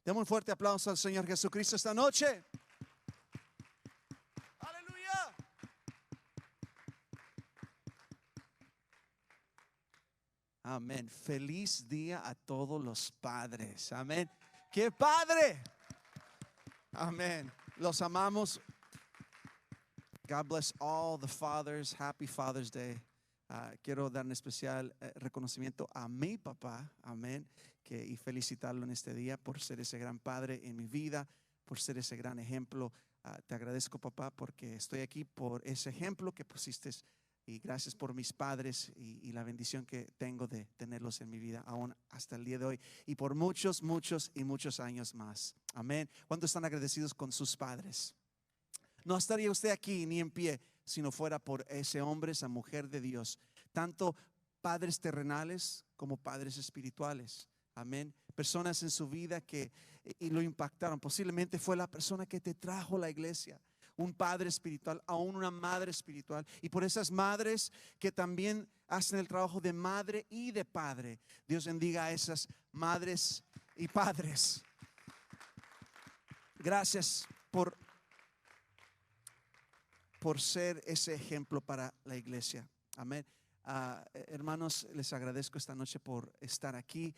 Demos un fuerte aplauso al Señor Jesucristo esta noche. Aleluya. Amén. Feliz día a todos los padres. Amén. ¡Qué padre! Amén. Los amamos. God bless all the fathers. Happy Father's Day. Quiero dar un especial reconocimiento a mi papá. Amén. Y felicitarlo en este día por ser ese gran padre en mi vida, por ser ese gran ejemplo. Te agradezco, papá, porque estoy aquí por ese ejemplo que pusiste. Y gracias por mis padres y la bendición que tengo de tenerlos en mi vida aún hasta el día de hoy. Y por muchos, muchos y muchos años más. Amén. ¿Cuántos están agradecidos con sus padres? No estaría usted aquí ni en pie si no fuera por ese hombre, esa mujer de Dios. Tanto padres terrenales como padres espirituales. Amén. Personas en su vida que y lo impactaron. Posiblemente fue la persona que te trajo a la iglesia. Un padre espiritual, aún una madre espiritual. Y por esas madres que también hacen el trabajo de madre y de padre. Dios bendiga a esas madres y padres. Gracias por ser ese ejemplo para la iglesia. Amén. Hermanos, les agradezco esta noche por estar aquí.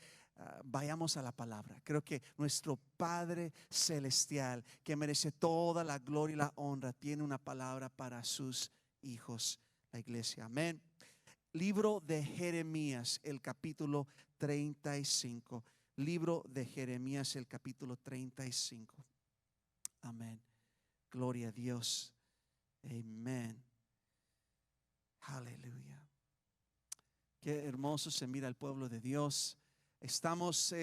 Vayamos a la palabra. Creo que nuestro Padre Celestial, que merece toda la gloria y la honra, tiene una palabra para sus hijos, la iglesia. Amén. Libro de Jeremías, el capítulo 35. Libro de Jeremías, el capítulo 35. Amén. Gloria a Dios. Amén. Aleluya. Qué hermoso se mira el pueblo de Dios. Estamos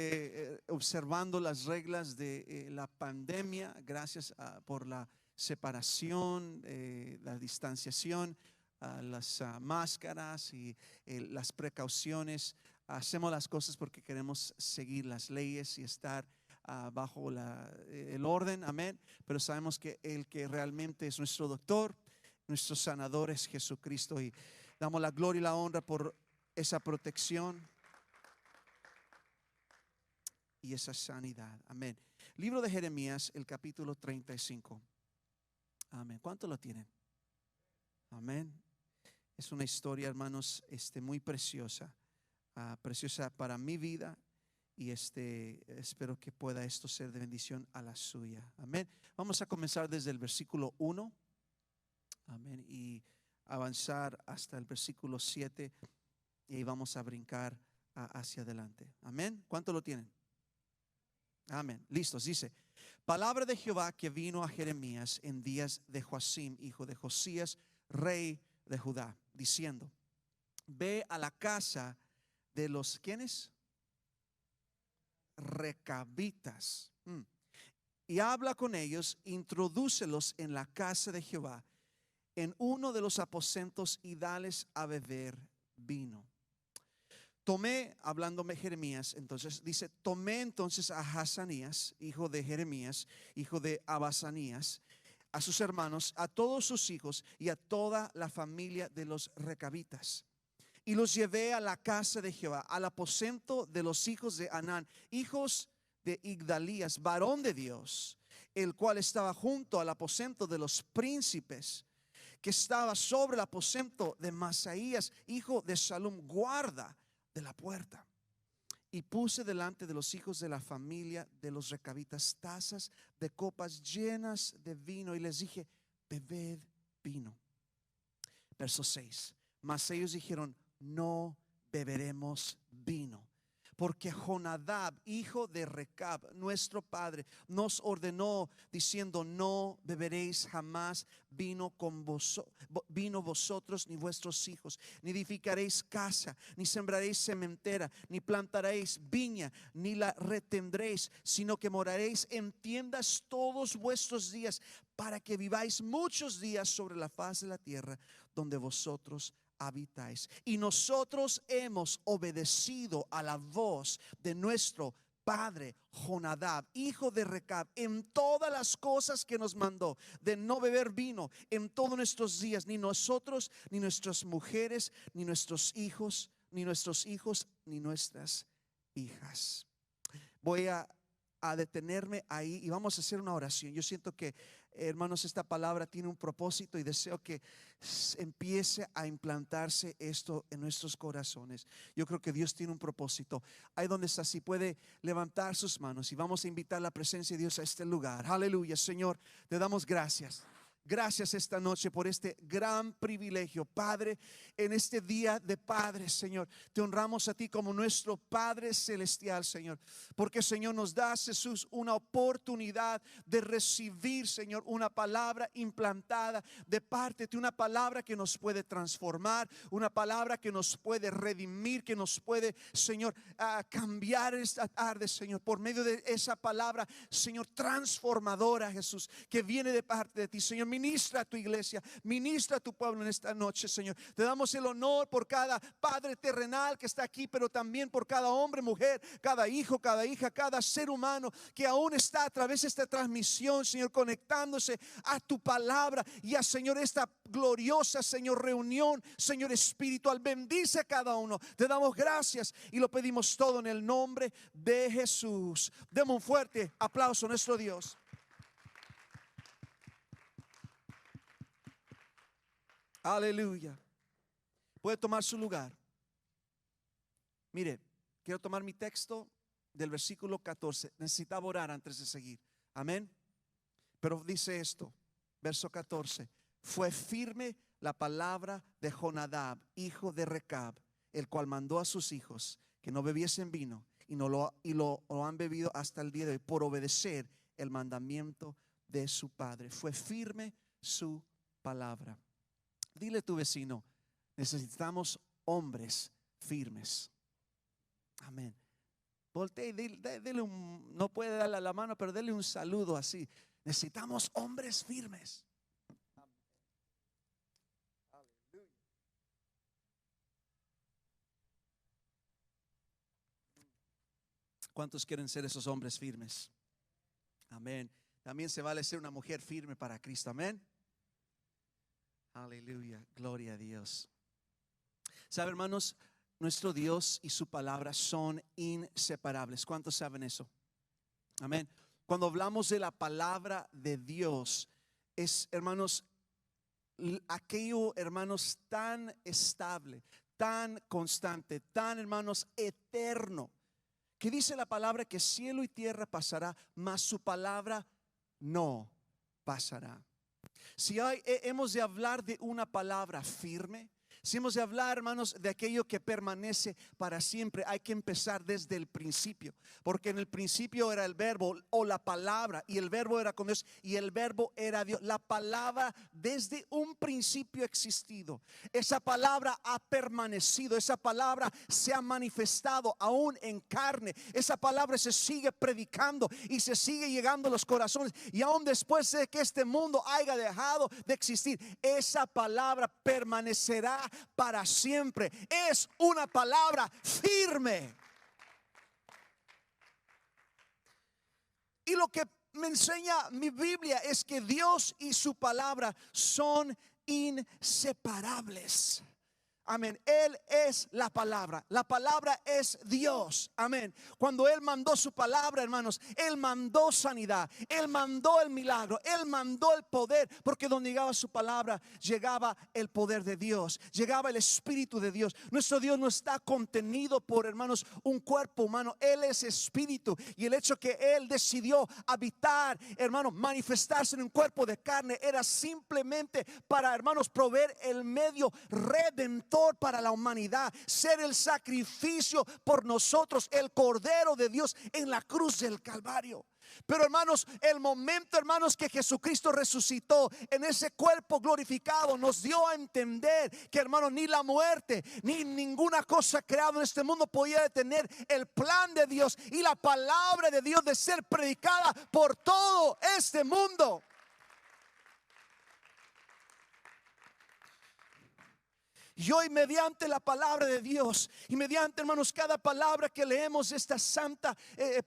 observando las reglas de la pandemia. Gracias por la separación, la distanciación, las máscaras y las precauciones. Hacemos las cosas porque queremos seguir las leyes y estar bajo el orden. Amén. Pero sabemos que el que realmente es nuestro doctor, nuestro sanador, es Jesucristo. Y damos la gloria y la honra por esa protección y esa sanidad. Amén. Libro de Jeremías, el capítulo 35. Amén. ¿Cuánto lo tienen? Amén. Es una historia, hermanos, muy preciosa. Preciosa para mi vida. Y espero que pueda esto ser de bendición a la suya. Amén. Vamos a comenzar desde el versículo 1. Amén. Y avanzar hasta el versículo 7. Y vamos a brincar hacia adelante. Amén. ¿Cuánto lo tienen? Amén. Listos. Dice: palabra de Jehová que vino a Jeremías en días de Joacim, hijo de Josías, rey de Judá, diciendo: ve a la casa de los ¿quiénes? Recabitas, y habla con ellos, introdúcelos en la casa de Jehová, en uno de los aposentos, y dales a beber vino. Tomé, hablándome Jeremías, entonces dice: tomé entonces a Hazanías, hijo de Jeremías, hijo de Abasanías, a sus hermanos, a todos sus hijos y a toda la familia de los recabitas, y los llevé a la casa de Jehová, al aposento de los hijos de Anán, hijos de Igdalías, varón de Dios, el cual estaba junto al aposento de los príncipes, que estaba sobre el aposento de Masaías, hijo de Salum, guarda de la puerta. Y puse delante de los hijos de la familia de los recabitas tazas de copas llenas de vino, y les dije: bebed vino. Verso 6. Mas ellos dijeron: no beberemos vino, porque Jonadab, hijo de Recab, nuestro padre, nos ordenó diciendo: no beberéis jamás vino vosotros ni vuestros hijos, ni edificaréis casa, ni sembraréis sementera, ni plantaréis viña, ni la retendréis, sino que moraréis en tiendas todos vuestros días, para que viváis muchos días sobre la faz de la tierra donde vosotros habitáis. Y nosotros hemos obedecido a la voz de nuestro padre Jonadab, hijo de Recab, en todas las cosas que nos mandó, de no beber vino en todos nuestros días, ni nosotros, ni nuestras mujeres, ni nuestros hijos, ni nuestras hijas. Voy a a detenerme ahí y vamos a hacer una oración. Yo siento que, hermanos, esta palabra tiene un propósito y deseo que empiece a implantarse esto en nuestros corazones. Yo creo que Dios tiene un propósito. Ahí donde está, si puede levantar sus manos y vamos a invitar la presencia de Dios a este lugar. Aleluya, Señor, te damos gracias. Gracias esta noche por este gran privilegio, Padre, en este día de Padres, Señor. Te honramos a ti como nuestro Padre celestial, Señor, porque, Señor, nos das, Jesús, una oportunidad de recibir, Señor, una palabra implantada de parte de una palabra que nos puede transformar, una palabra que nos puede redimir, que nos puede, Señor, cambiar esta tarde, Señor, por medio de esa palabra, Señor, transformadora, Jesús, que viene de parte de ti, Señor. Ministra a tu iglesia, ministra a tu pueblo en esta noche, Señor. Te damos el honor por cada padre terrenal que está aquí, pero también por cada hombre, mujer, cada hijo, cada hija, cada ser humano que aún está a través de esta transmisión, Señor, conectándose a tu palabra y a, Señor, esta gloriosa, Señor, reunión, Señor, espiritual. Bendice a cada uno. Te damos gracias y lo pedimos todo en el nombre de Jesús. Demos un fuerte aplauso a nuestro Dios. Aleluya. Puede tomar su lugar. Mire, quiero tomar mi texto del versículo 14. Necesitaba orar antes de seguir. Amén. Pero dice esto, verso 14. Fue firme la palabra de Jonadab, hijo de Recab, el cual mandó a sus hijos que no bebiesen vino y lo han bebido hasta el día de hoy por obedecer el mandamiento de su padre. Fue firme su palabra. Dile a tu vecino, necesitamos hombres firmes. Amén. Voltea y dile no puede darle la mano, pero dele un saludo así. Necesitamos hombres firmes. Aleluya. ¿Cuántos quieren ser esos hombres firmes? Amén. También se vale ser una mujer firme para Cristo. Amén. Aleluya, gloria a Dios. ¿Sabe, hermanos? Nuestro Dios y su palabra son inseparables. ¿Cuántos saben eso? Amén. Cuando hablamos de la palabra de Dios, es, hermanos, aquello, hermanos, tan estable, tan constante, tan, hermanos, eterno, que dice la palabra que cielo y tierra pasará, mas su palabra no pasará. Si hemos de hablar de una palabra firme, si hemos de hablar, hermanos, de aquello que permanece para siempre, hay que empezar desde el principio, porque en el principio era el verbo o la palabra, y el verbo era con Dios y el verbo era Dios. La palabra desde un principio ha existido. Esa palabra ha permanecido, esa palabra se ha manifestado aún en carne. Esa palabra se sigue predicando y se sigue llegando a los corazones, y aún después de que este mundo haya dejado de existir, esa palabra permanecerá para siempre. Es una palabra firme. Y lo que me enseña mi Biblia es que Dios y su palabra son inseparables. Amén. Él es la palabra es Dios. Amén. Cuando Él mandó su palabra, hermanos, Él mandó sanidad, Él mandó el milagro, Él mandó el poder, porque donde llegaba su palabra, llegaba el poder de Dios, llegaba el Espíritu de Dios. Nuestro Dios no está contenido por, hermanos, un cuerpo humano. Él es Espíritu, y el hecho que Él decidió habitar, hermanos, manifestarse en un cuerpo de carne, era simplemente para, hermanos, proveer el medio redentor para la humanidad, ser el sacrificio por nosotros, el Cordero de Dios en la cruz del Calvario. Pero, hermanos, el momento, hermanos, que Jesucristo resucitó en ese cuerpo glorificado, nos dio a entender que, hermanos, ni la muerte ni ninguna cosa creada en este mundo podía detener el plan de Dios y la palabra de Dios de ser predicada por todo este mundo. Y hoy mediante la palabra de Dios y mediante, hermanos, cada palabra que leemos, esta santa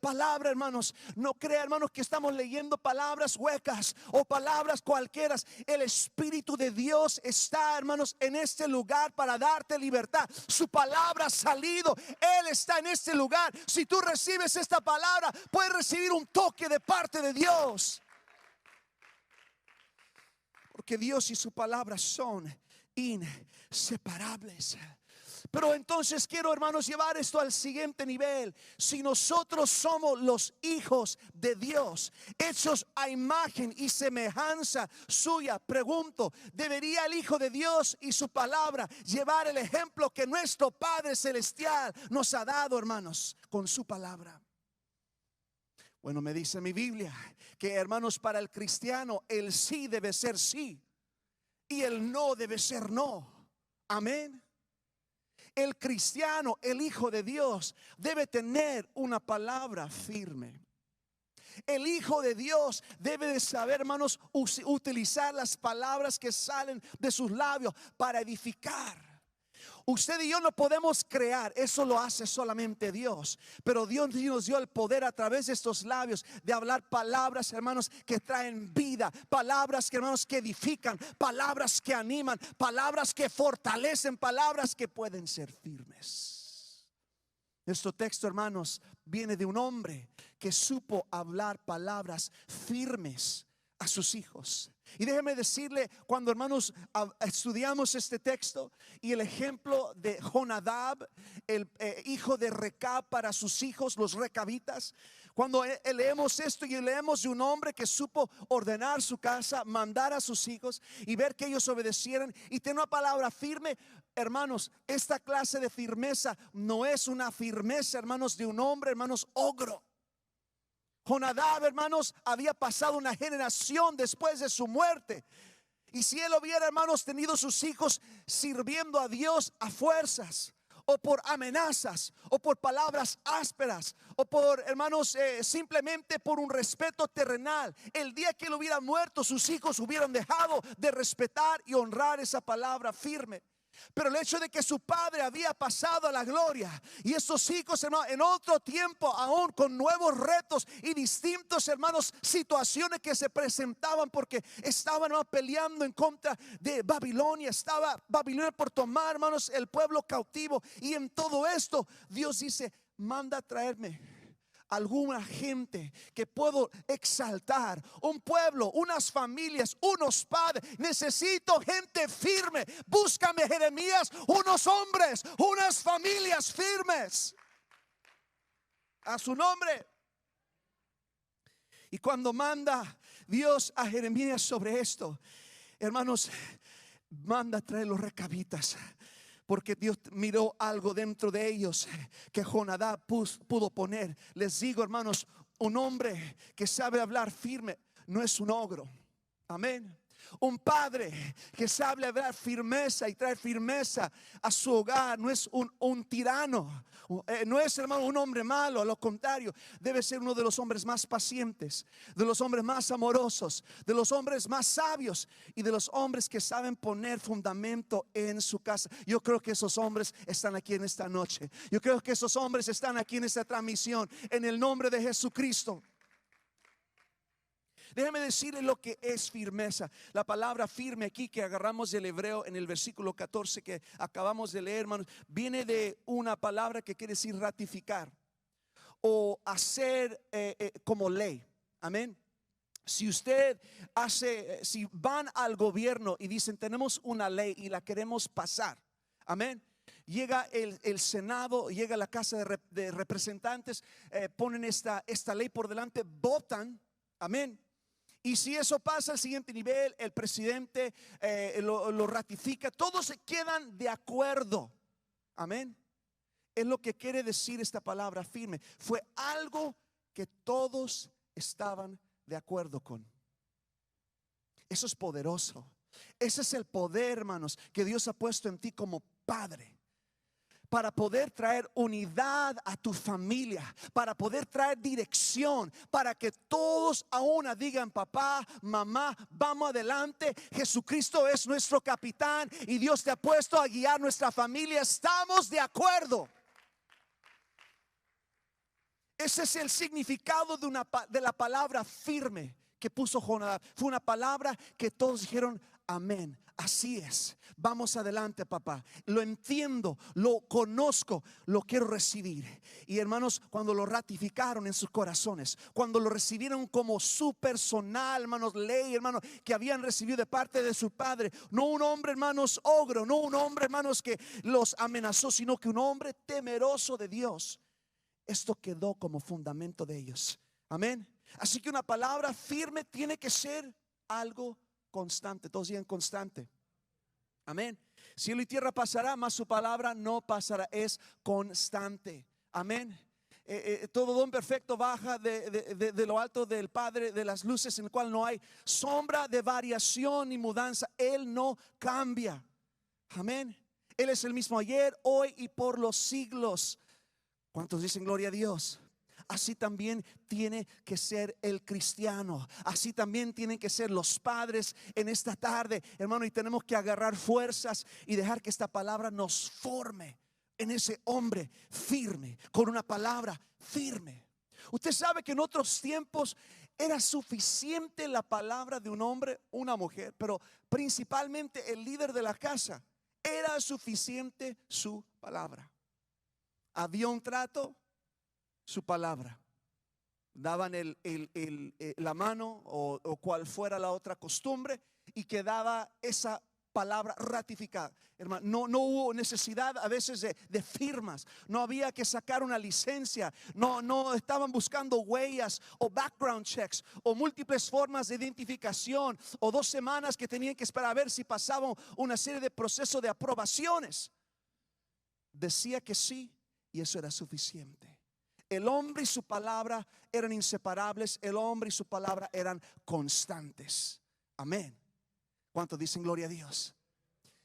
palabra, hermanos, no crea, hermanos, que estamos leyendo palabras huecas o palabras cualquiera. El Espíritu de Dios está, hermanos, en este lugar para darte libertad. Su palabra ha salido, Él está en este lugar. Si tú recibes esta palabra, puedes recibir un toque de parte de Dios, porque Dios y su palabra son inseparables. Pero entonces quiero, hermanos, llevar esto al siguiente nivel. Si nosotros somos los hijos de Dios, hechos a imagen y semejanza suya, pregunto, ¿debería el Hijo de Dios y su palabra llevar el ejemplo que nuestro Padre Celestial nos ha dado, hermanos, con su palabra? Bueno, me dice mi Biblia que, hermanos, para el cristiano el sí debe ser sí y el no debe ser no. Amén. El cristiano, el Hijo de Dios, debe tener una palabra firme. El Hijo de Dios debe de saber, hermanos, utilizar las palabras que salen de sus labios para edificar. Usted y yo no podemos crear, eso lo hace solamente Dios. Pero Dios nos dio el poder a través de estos labios de hablar palabras, hermanos, que traen vida, palabras que, hermanos, que edifican, palabras que animan, palabras que fortalecen, palabras que pueden ser firmes. Nuestro texto, hermanos, viene de un hombre que supo hablar palabras firmes a sus hijos. Y déjeme decirle, cuando, hermanos, estudiamos este texto y el ejemplo de Jonadab, el hijo de Recab, para sus hijos, los recabitas, cuando leemos esto y leemos de un hombre que supo ordenar su casa, mandar a sus hijos y ver que ellos obedecieran y tener una palabra firme, hermanos, esta clase de firmeza no es una firmeza, hermanos, de un hombre, hermanos, ogro. Jonadab, hermanos, había pasado una generación después de su muerte. Y si él hubiera, hermanos, tenido sus hijos sirviendo a Dios a fuerzas, o por amenazas, o por palabras ásperas, o por, hermanos, simplemente por un respeto terrenal, el día que él hubiera muerto, sus hijos hubieran dejado de respetar y honrar esa palabra firme. Pero el hecho de que su padre había pasado a la gloria y estos hijos, hermanos, en otro tiempo, aún con nuevos retos y distintos, hermanos, situaciones que se presentaban, porque estaban, hermanos, peleando en contra de Babilonia. Estaba Babilonia por tomar, hermanos, el pueblo cautivo. Y en todo esto Dios dice: manda a traerme alguna gente que puedo exaltar, un pueblo, unas familias, unos padres. Necesito gente firme. Búscame, Jeremías, unos hombres, unas familias firmes. A su nombre. Y cuando manda Dios a Jeremías sobre esto, hermanos, manda a traer los recabitas, porque Dios miró algo dentro de ellos que Jonadab pudo poner. Les digo, hermanos, un hombre que sabe hablar firme no es un ogro. Amén. Un padre que sabe hablar firmeza y traer firmeza a su hogar no es un tirano. No es, hermano, un hombre malo. A lo contrario, debe ser uno de los hombres más pacientes, de los hombres más amorosos, de los hombres más sabios y de los hombres que saben poner fundamento en su casa. Yo creo que esos hombres están aquí en esta noche. Yo creo que esos hombres están aquí en esta transmisión, en el nombre de Jesucristo. Déjame decirle lo que es firmeza. La palabra firme aquí que agarramos del hebreo en el versículo 14 que acabamos de leer, hermanos, viene de una palabra que quiere decir ratificar o hacer como ley. Amén. Si usted hace, si van al gobierno y dicen: tenemos una ley y la queremos pasar, amén. Llega el Senado, llega la Casa de Representantes, ponen esta ley por delante, votan, amén. Y si eso pasa al siguiente nivel, el presidente lo ratifica, todos se quedan de acuerdo. Amén. Es lo que quiere decir esta palabra firme. Fue algo que todos estaban de acuerdo con. Eso es poderoso. Ese es el poder, hermanos, que Dios ha puesto en ti como padre. para poder traer unidad a tu familia, para poder traer dirección, para que todos a una digan: papá, mamá, vamos adelante, Jesucristo es nuestro capitán y Dios te ha puesto a guiar nuestra familia. Estamos de acuerdo. Ese es el significado de la palabra firme que puso Jonadab. Fue una palabra que todos dijeron: amén, así es, vamos adelante, papá. Lo entiendo, lo conozco, lo quiero recibir. Y hermanos, cuando lo ratificaron en sus corazones, cuando lo recibieron como su personal, hermanos, ley, hermanos, que habían recibido de parte de su padre, no un hombre, hermanos, ogro, no un hombre, hermanos, que los amenazó, sino que un hombre temeroso de Dios. Esto quedó como fundamento de ellos. Amén. Así que una palabra firme tiene que ser algo constante. Todos digan constante. Amén. Cielo y tierra pasará, mas su palabra no pasará. Es constante. Amén. Todo don perfecto baja de lo alto del Padre de las luces, en el cual no hay sombra de variación ni mudanza. Él no cambia. Amén. Él es el mismo ayer, hoy y por los siglos. ¿Cuántos dicen gloria a Dios? Así también tiene que ser el cristiano. Así también tienen que ser los padres en esta tarde, hermano. Y tenemos que agarrar fuerzas y dejar que esta palabra nos forme en ese hombre firme, con una palabra firme. Usted sabe que en otros tiempos era suficiente la palabra de un hombre, una mujer, pero principalmente el líder de la casa. Era suficiente su palabra. Había un trato, su palabra. Daban la mano o cual fuera la otra costumbre, y quedaba esa palabra ratificada. Hermano, no hubo necesidad a veces de firmas. No había que sacar una licencia. No estaban buscando huellas o background checks o múltiples formas de identificación o 2 semanas que tenían que esperar a ver si pasaban una serie de procesos de aprobaciones. Decía que sí, y eso era suficiente. El hombre y su palabra eran inseparables. El hombre y su palabra eran constantes. Amén. ¿Cuántos dicen gloria a Dios?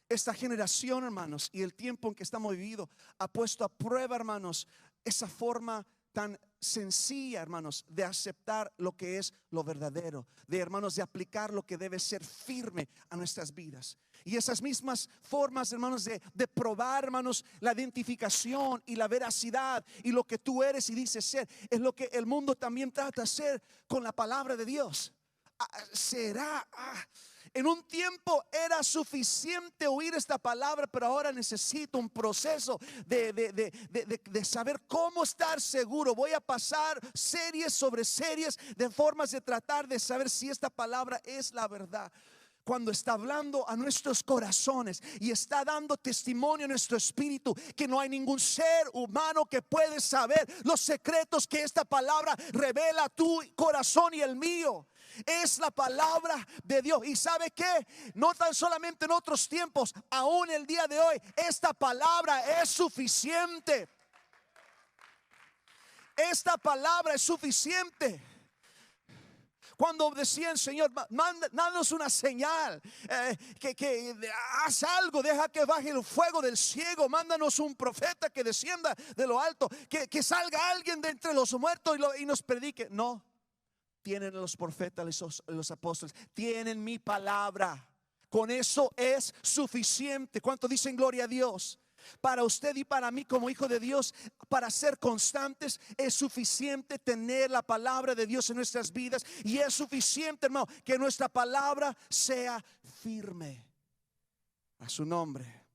Esta generación, hermanos, y el tiempo en que estamos viviendo ha puesto a prueba, hermanos, esa forma tan sencilla, hermanos, de aceptar lo que es lo verdadero, de, hermanos, de aplicar lo que debe ser firme a nuestras vidas. Y esas mismas formas, hermanos, de probar, hermanos, la identificación y la veracidad y lo que tú eres y dices ser, es lo que el mundo también trata de hacer con la palabra de Dios. En un tiempo era suficiente oír esta palabra, pero ahora necesito un proceso de saber cómo estar seguro. Voy a pasar series sobre series de formas de tratar de saber si esta palabra es la verdad. Cuando está hablando a nuestros corazones y está dando testimonio a nuestro espíritu que no hay ningún ser humano que puede saber los secretos que esta palabra revela a tu corazón y el mío. Es la palabra de Dios. Y ¿sabe qué? No tan solamente en otros tiempos, aún el día de hoy, esta palabra es suficiente. Esta palabra es suficiente. Cuando decían: Señor, mándanos una señal, que haz algo, deja que baje el fuego del cielo, mándanos un profeta que descienda de lo alto, que salga alguien de entre los muertos y nos predique. No, tienen los profetas, los apóstoles, tienen mi palabra. Con eso es suficiente. ¿Cuánto dicen gloria a Dios? Para usted y para mí como hijo de Dios, para ser constantes, es suficiente tener la palabra de Dios en nuestras vidas. Y es suficiente, hermano, que nuestra palabra sea firme. A su nombre.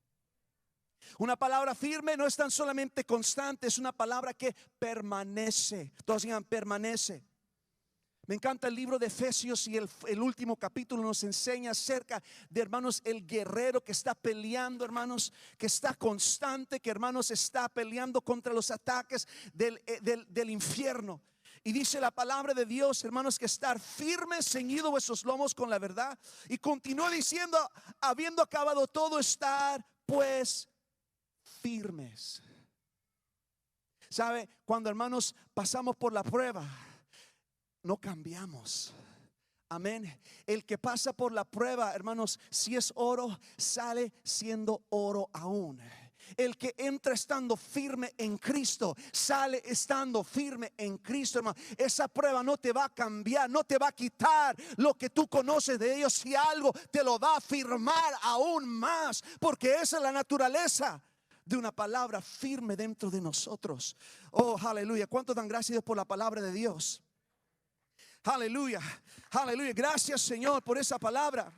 Una palabra firme no es tan solamente constante, es una palabra que permanece. Todos digan permanece. Me encanta el libro de Efesios, y el último capítulo nos enseña acerca de, hermanos, el guerrero que está peleando, hermanos, que está constante, que, hermanos, está peleando contra los ataques del infierno. Y dice la palabra de Dios, hermanos, que estar firmes, ceñidos vuestros lomos con la verdad. Y continúa diciendo: habiendo acabado todo, estar pues firmes. ¿Sabe? Cuando, hermanos, pasamos por la prueba, no cambiamos. Amén. El que pasa por la prueba, hermanos, si es oro, sale siendo oro aún. El que entra estando firme en Cristo, sale estando firme en Cristo, hermano. Esa prueba no te va a cambiar, no te va a quitar lo que tú conoces de ellos. Si algo te lo va a afirmar aún más, porque esa es la naturaleza de una palabra firme dentro de nosotros. Oh, aleluya. ¿Cuánto dan gracias a Dios por la palabra de Dios? Aleluya, aleluya. Gracias, Señor, por esa palabra.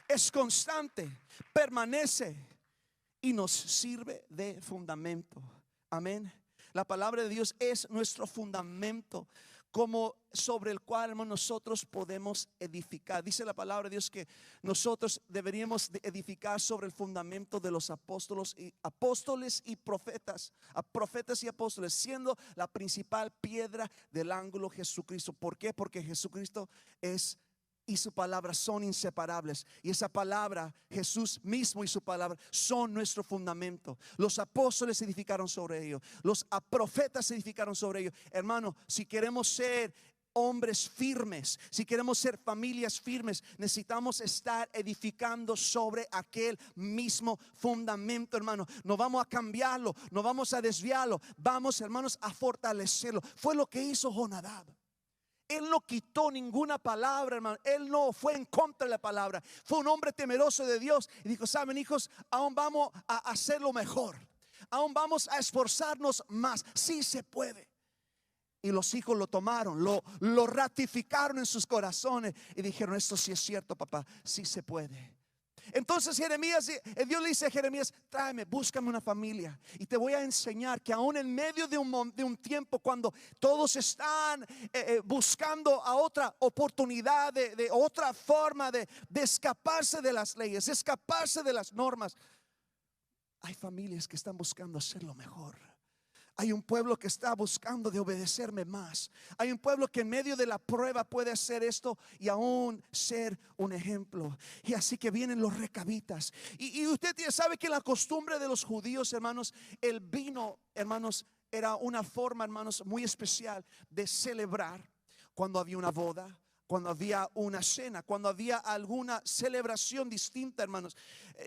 Es constante, permanece y nos sirve de fundamento. Amén. La palabra de Dios es nuestro fundamento, como sobre el cual, hermano, nosotros podemos edificar. Dice la palabra de Dios que nosotros deberíamos de edificar sobre el fundamento de los apóstoles y profetas, profetas y apóstoles, siendo la principal piedra del ángulo Jesucristo. ¿Por qué? Porque Jesucristo y su palabra son inseparables. Y esa palabra, Jesús mismo y su palabra, son nuestro fundamento. Los apóstoles edificaron sobre ello. Los profetas edificaron sobre ello. Hermano, si queremos ser hombres firmes, si queremos ser familias firmes, necesitamos estar edificando sobre aquel mismo fundamento, hermano. No vamos a cambiarlo, no vamos a desviarlo. Vamos, hermanos, a fortalecerlo. Fue lo que hizo Jonadab. Él no quitó ninguna palabra, hermano. Él no fue en contra de la palabra. Fue un hombre temeroso de Dios. Y dijo: saben, hijos, aún vamos a hacerlo mejor. Aún vamos a esforzarnos más. Sí se puede. Y los hijos lo tomaron, lo ratificaron en sus corazones. Y dijeron: esto sí es cierto, papá. Sí se puede. Entonces Dios le dice a Jeremías: tráeme, búscame una familia y te voy a enseñar que aún en medio de un tiempo cuando todos están buscando a otra oportunidad, de otra forma de escaparse de las leyes, escaparse de las normas, hay familias que están buscando hacerlo mejor. Hay un pueblo que está buscando de obedecerme más. Hay un pueblo que en medio de la prueba puede hacer esto y aún ser un ejemplo. Y así que vienen los recabitas. Y usted sabe que la costumbre de los judíos, hermanos, el vino, hermanos, era una forma, hermanos, muy especial de celebrar cuando había una boda, cuando había una cena, cuando había alguna celebración distinta, hermanos.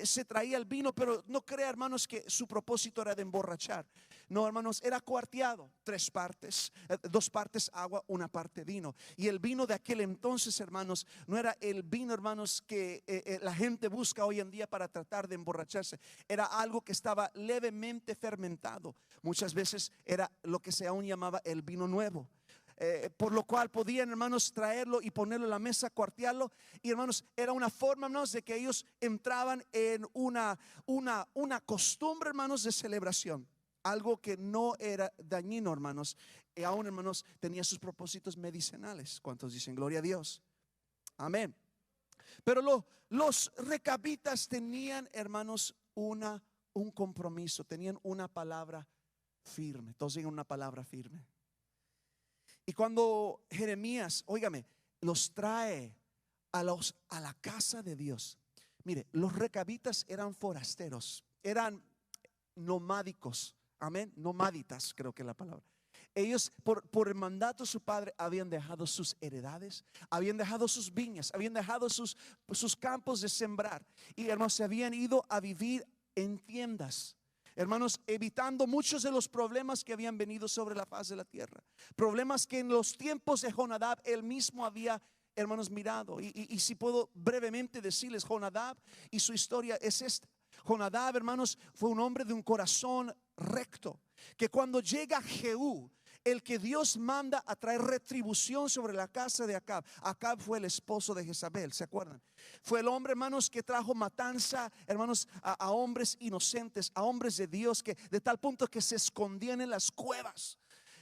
Se traía el vino, pero no crea, hermanos, que su propósito era de emborrachar. No, hermanos, era cuarteado, 3 partes, 2 partes agua, 1 parte vino. Y el vino de aquel entonces, hermanos, no era el vino, hermanos, que la gente busca hoy en día para tratar de emborracharse. Era algo que estaba levemente fermentado. Muchas veces era lo que se aún llamaba el vino nuevo. Por lo cual podían, hermanos, traerlo y ponerlo en la mesa, cuartearlo. Y, hermanos, era una forma, hermanos, de que ellos entraban en una costumbre, hermanos, de celebración. Algo que no era dañino, hermanos. Y aún, hermanos, tenía sus propósitos medicinales. ¿Cuántos dicen gloria a Dios? Amén. Pero los recabitas tenían, hermanos, un compromiso. Tenían una palabra firme. Todos digan una palabra firme. Y cuando Jeremías, óigame, los trae a la casa de Dios. Mire, los recabitas eran forasteros, eran nomádicos. Amén, nomaditas, creo que es la palabra. Ellos por el mandato de su padre habían dejado sus heredades, habían dejado sus viñas, habían dejado sus campos de sembrar. Y, hermanos, se habían ido a vivir en tiendas, hermanos, evitando muchos de los problemas que habían venido sobre la faz de la tierra. Problemas que en los tiempos de Jonadab él mismo había, hermanos, mirado. Y si puedo brevemente decirles, Jonadab y su historia es esta. Jonadab, hermanos, fue un hombre de un corazón recto, que cuando llega Jehú, el que Dios manda a traer retribución sobre la casa de Acab. Acab fue el esposo de Jezabel, ¿se acuerdan? Fue el hombre, hermanos, que trajo matanza, hermanos, a hombres inocentes, a hombres de Dios, que de tal punto que se escondían en las cuevas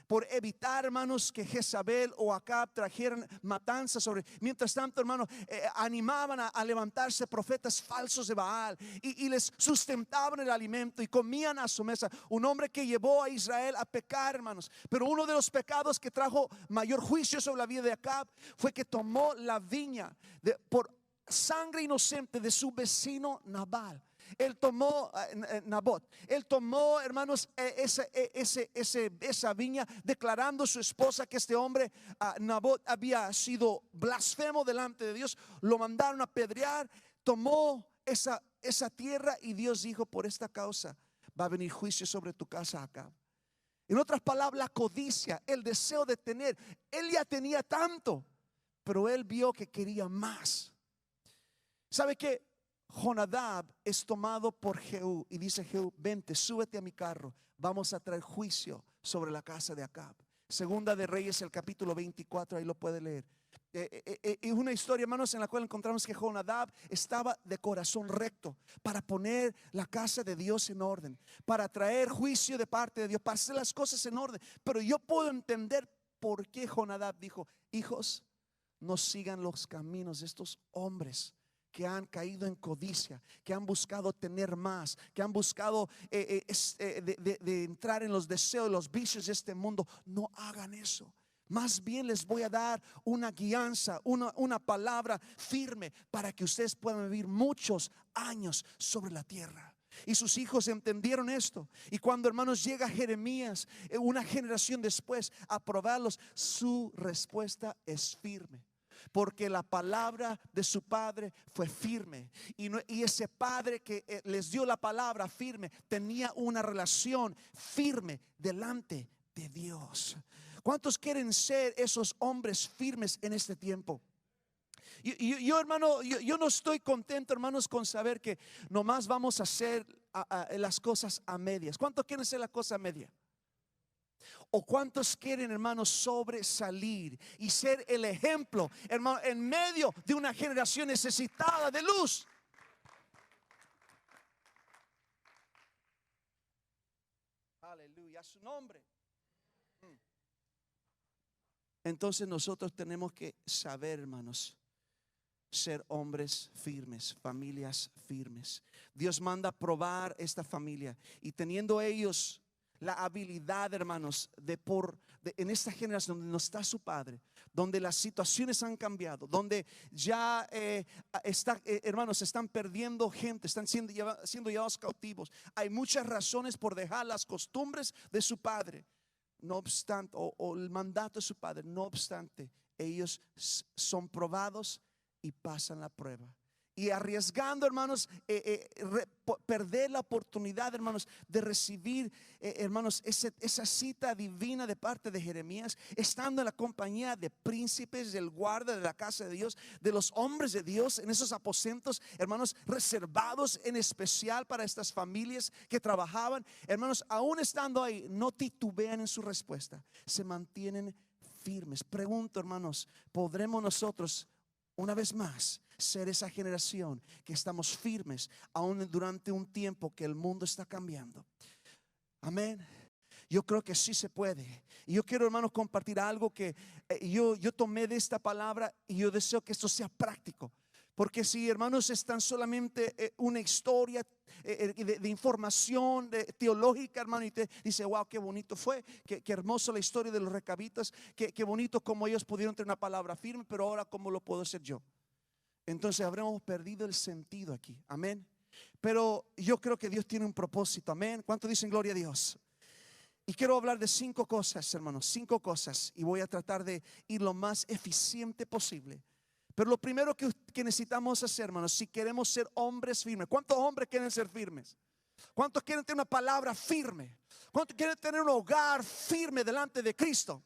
por evitar, hermanos, que Jezabel o Acab trajeran matanza sobre. Mientras tanto, hermanos, animaban a levantarse profetas falsos de Baal y les sustentaban el alimento y comían a su mesa. Un hombre que llevó a Israel a pecar, hermanos. Pero uno de los pecados que trajo mayor juicio sobre la vida de Acab fue que tomó la viña por sangre inocente de su vecino Nabal. Él tomó Nabot. Él tomó, hermanos, esa viña, declarando a su esposa que este hombre, Nabot, había sido blasfemo delante de Dios. Lo mandaron a apedrear. Tomó esa esa tierra y Dios dijo: por esta causa va a venir juicio sobre tu casa, Acab. En otras palabras, la codicia, el deseo de tener. Él ya tenía tanto, pero él vio que quería más. ¿Sabe qué? Jonadab es tomado por Jehú y dice: Jehú, vente, súbete a mi carro, vamos a traer juicio sobre la casa de Acab. Segunda de Reyes, el capítulo 24, ahí lo puede leer. Es una historia, hermanos, en la cual encontramos que Jonadab estaba de corazón recto para poner la casa de Dios en orden, para traer juicio de parte de Dios, para hacer las cosas en orden. Pero yo puedo entender por qué Jonadab dijo: hijos, no sigan los caminos de estos hombres que han caído en codicia, que han buscado tener más, que han buscado de entrar en los deseos, los vicios de este mundo. No hagan eso. Más bien les voy a dar una guianza, una palabra firme para que ustedes puedan vivir muchos años sobre la tierra. Y sus hijos entendieron esto. Y cuando, hermanos, llega Jeremías, una generación después, a probarlos, su respuesta es firme. Porque la palabra de su padre fue firme. Y ese padre que les dio la palabra firme tenía una relación firme delante de Dios. ¿Cuántos quieren ser esos hombres firmes en este tiempo? Yo, hermano, yo no estoy contento, hermanos, con saber que nomás vamos a hacer las cosas a medias. ¿Cuántos quieren hacer la cosa a media? ¿O cuántos quieren, hermanos, sobresalir y ser el ejemplo, hermano, en medio de una generación necesitada de luz? Aleluya, a su nombre. Entonces nosotros tenemos que saber, hermanos, ser hombres firmes, familias firmes. Dios manda probar esta familia, y teniendo ellos la habilidad, hermanos, en esta generación donde no está su padre, donde las situaciones han cambiado, donde ya hermanos, están perdiendo gente, están siendo llevados cautivos. Hay muchas razones por dejar las costumbres de su padre. No obstante, o el mandato de su padre, no obstante, ellos son probados y pasan la prueba. Y arriesgando, hermanos, perder la oportunidad, hermanos, de recibir, hermanos, esa cita divina de parte de Jeremías, estando en la compañía de príncipes, del guarda de la casa de Dios, de los hombres de Dios, en esos aposentos, hermanos, reservados en especial para estas familias que trabajaban. Hermanos, aún estando ahí, no titubean en su respuesta, se mantienen firmes. Pregunto, hermanos, ¿podremos nosotros una vez más ser esa generación que estamos firmes aún durante un tiempo que el mundo está cambiando? Amén. Yo creo que sí se puede. Y yo quiero, hermanos, compartir algo que yo tomé de esta palabra, y yo deseo que esto sea práctico. Porque si, hermanos, es tan solamente una historia de información teológica, hermano, y te dice: wow, qué bonito fue, qué hermoso la historia de los recabitas, qué bonito como ellos pudieron tener una palabra firme, pero ahora ¿cómo lo puedo hacer yo? Entonces habremos perdido el sentido aquí. Amén. Pero yo creo que Dios tiene un propósito. Amén. ¿Cuánto dicen gloria a Dios? Y quiero hablar de 5 cosas, hermanos, 5 cosas, y voy a tratar de ir lo más eficiente posible. Pero lo primero que necesitamos hacer, hermanos, si queremos ser hombres firmes. ¿Cuántos hombres quieren ser firmes? ¿Cuántos quieren tener una palabra firme? ¿Cuántos quieren tener un hogar firme delante de Cristo?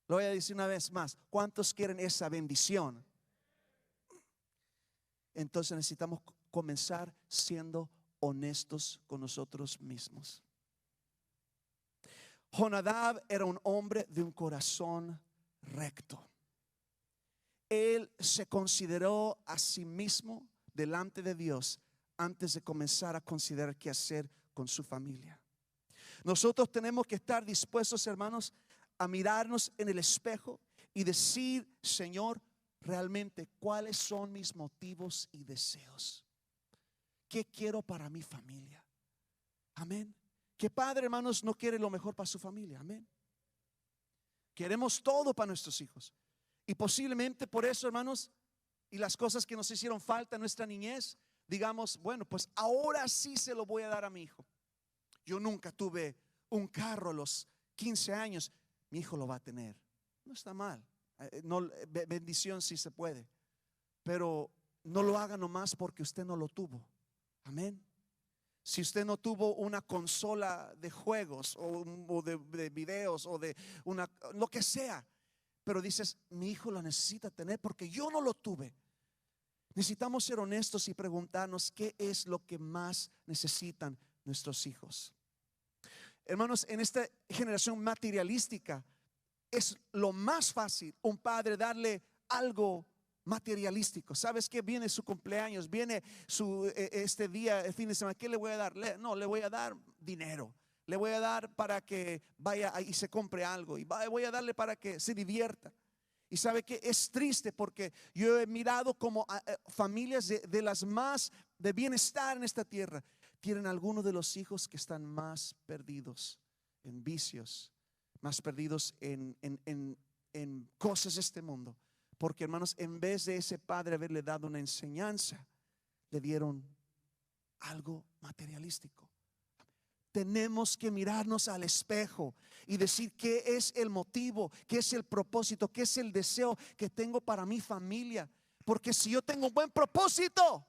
Lo voy a decir una vez más. ¿Cuántos quieren esa bendición? Entonces necesitamos comenzar siendo honestos con nosotros mismos. Jonadab era un hombre de un corazón recto. Él se consideró a sí mismo delante de Dios antes de comenzar a considerar qué hacer con su familia. Nosotros tenemos que estar dispuestos, hermanos, a mirarnos en el espejo y decir: Señor, realmente, ¿cuáles son mis motivos y deseos? ¿Qué quiero para mi familia? Amén. ¿Qué padre, hermanos, no quiere lo mejor para su familia? Amén. Queremos todo para nuestros hijos. Y posiblemente por eso, hermanos, y las cosas que nos hicieron falta en nuestra niñez, digamos: bueno, pues ahora sí se lo voy a dar a mi hijo. Yo nunca tuve un carro a los 15 años. Mi hijo lo va a tener. No está mal. No, bendición si se puede. Pero no lo haga nomás porque usted no lo tuvo. Amén. Si usted no tuvo una consola de juegos o de videos o de lo que sea, pero dices, mi hijo lo necesita tener porque yo no lo tuve. Necesitamos ser honestos y preguntarnos qué es lo que más necesitan nuestros hijos. Hermanos, en esta generación materialística es lo más fácil un padre darle algo materialístico. ¿Sabes qué? Viene su cumpleaños, viene este día, el fin de semana. ¿Qué le voy a dar? No, le voy a dar dinero. Le voy a dar para que vaya y se compre algo. Y voy a darle para que se divierta. Y sabe que es triste porque yo he mirado como familias de las más de bienestar en esta tierra tienen algunos de los hijos que están más perdidos en vicios, más perdidos en cosas de este mundo. Porque, hermanos, en vez de ese padre haberle dado una enseñanza, le dieron algo materialístico. Tenemos que mirarnos al espejo y decir qué es el motivo, qué es el propósito, qué es el deseo que tengo para mi familia. Porque si yo tengo un buen propósito,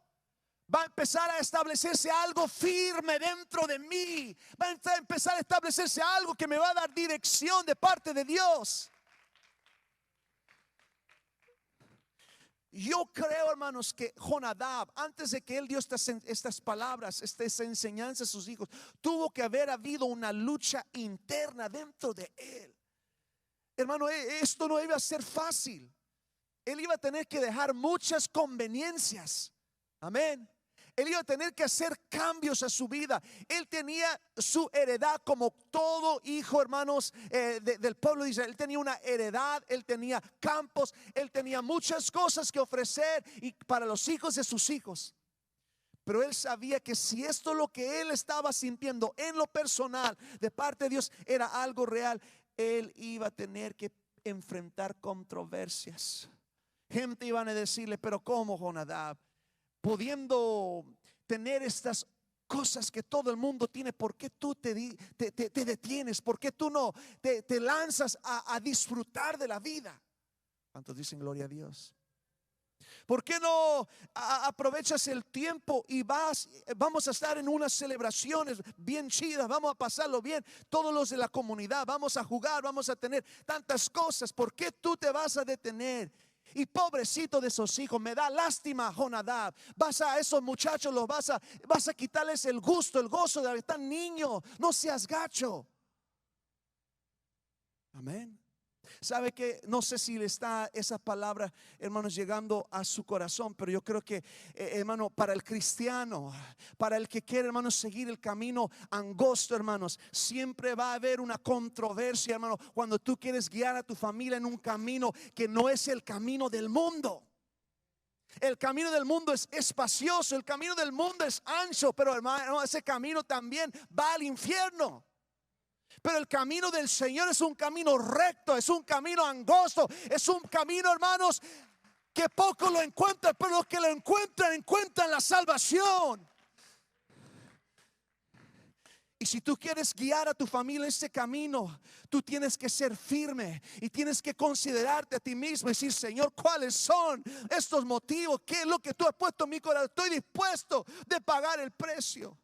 va a empezar a establecerse algo firme dentro de mí. Va a empezar a establecerse algo que me va a dar dirección de parte de Dios. Yo creo, hermanos, que Jonadab, antes de que él dio estas palabras, esta enseñanza a sus hijos, tuvo que haber habido una lucha interna dentro de él. Hermano, esto no iba a ser fácil. Él iba a tener que dejar muchas conveniencias. Amén. Él iba a tener que hacer cambios a su vida. Él tenía su heredad como todo hijo, hermanos, del pueblo de Israel. Él tenía una heredad, él tenía campos, él tenía muchas cosas que ofrecer y para los hijos de sus hijos. Pero él sabía que si esto lo que él estaba sintiendo en lo personal de parte de Dios era algo real, él iba a tener que enfrentar controversias. Gente iban a decirle, pero ¿cómo, Jonadab? Pudiendo tener estas cosas que todo el mundo tiene, ¿por qué tú te detienes? ¿Por qué tú no te lanzas a disfrutar de la vida? ¿Cuántos dicen gloria a Dios? ¿Por qué no aprovechas el tiempo y vamos a estar en unas celebraciones bien chidas, vamos a pasarlo bien, todos los de la comunidad, vamos a jugar, vamos a tener tantas cosas? ¿Por qué tú te vas a detener? Y pobrecito de esos hijos, me da lástima, Jonadab. Vas a esos muchachos, vas a quitarles el gusto, el gozo de estar niño. No seas gacho. Amén. Sabe que no sé si le está esa palabra, hermanos, llegando a su corazón, pero yo creo que, hermano, para el cristiano, para el que quiere, hermanos, seguir el camino angosto, hermanos, siempre va a haber una controversia, hermano, cuando tú quieres guiar a tu familia en un camino que no es el camino del mundo. El camino del mundo es espacioso, el camino del mundo es ancho, pero hermano, ese camino también va al infierno. Pero el camino del Señor es un camino recto, es un camino angosto, es un camino, hermanos, que pocos lo encuentran, pero los que lo encuentran la salvación. Y si tú quieres guiar a tu familia en este camino, tú tienes que ser firme y tienes que considerarte a ti mismo y decir, Señor, ¿cuáles son estos motivos? ¿Qué es lo que tú has puesto en mi corazón? Estoy dispuesto de pagar el precio.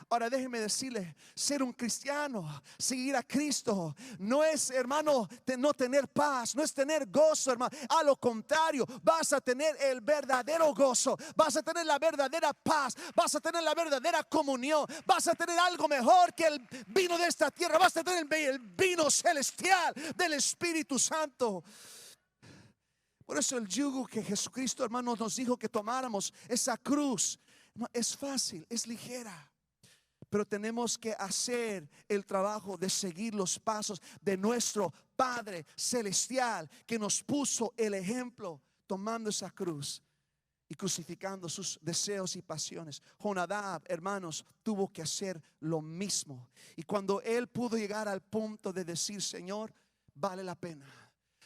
Ahora déjeme decirle, ser un cristiano, seguir a Cristo, no es, hermano, no tener paz, no es tener gozo, hermano. A lo contrario, vas a tener el verdadero gozo, vas a tener la verdadera paz, vas a tener la verdadera comunión, vas a tener algo mejor que el vino de esta tierra, vas a tener el vino celestial del Espíritu Santo. Por eso el yugo que Jesucristo, hermanos, nos dijo que tomáramos, esa cruz, no, es fácil, es ligera. Pero tenemos que hacer el trabajo de seguir los pasos de nuestro Padre Celestial, que nos puso el ejemplo tomando esa cruz y crucificando sus deseos y pasiones. Jonadab, hermanos, tuvo que hacer lo mismo. Y cuando él pudo llegar al punto de decir, Señor, vale la pena.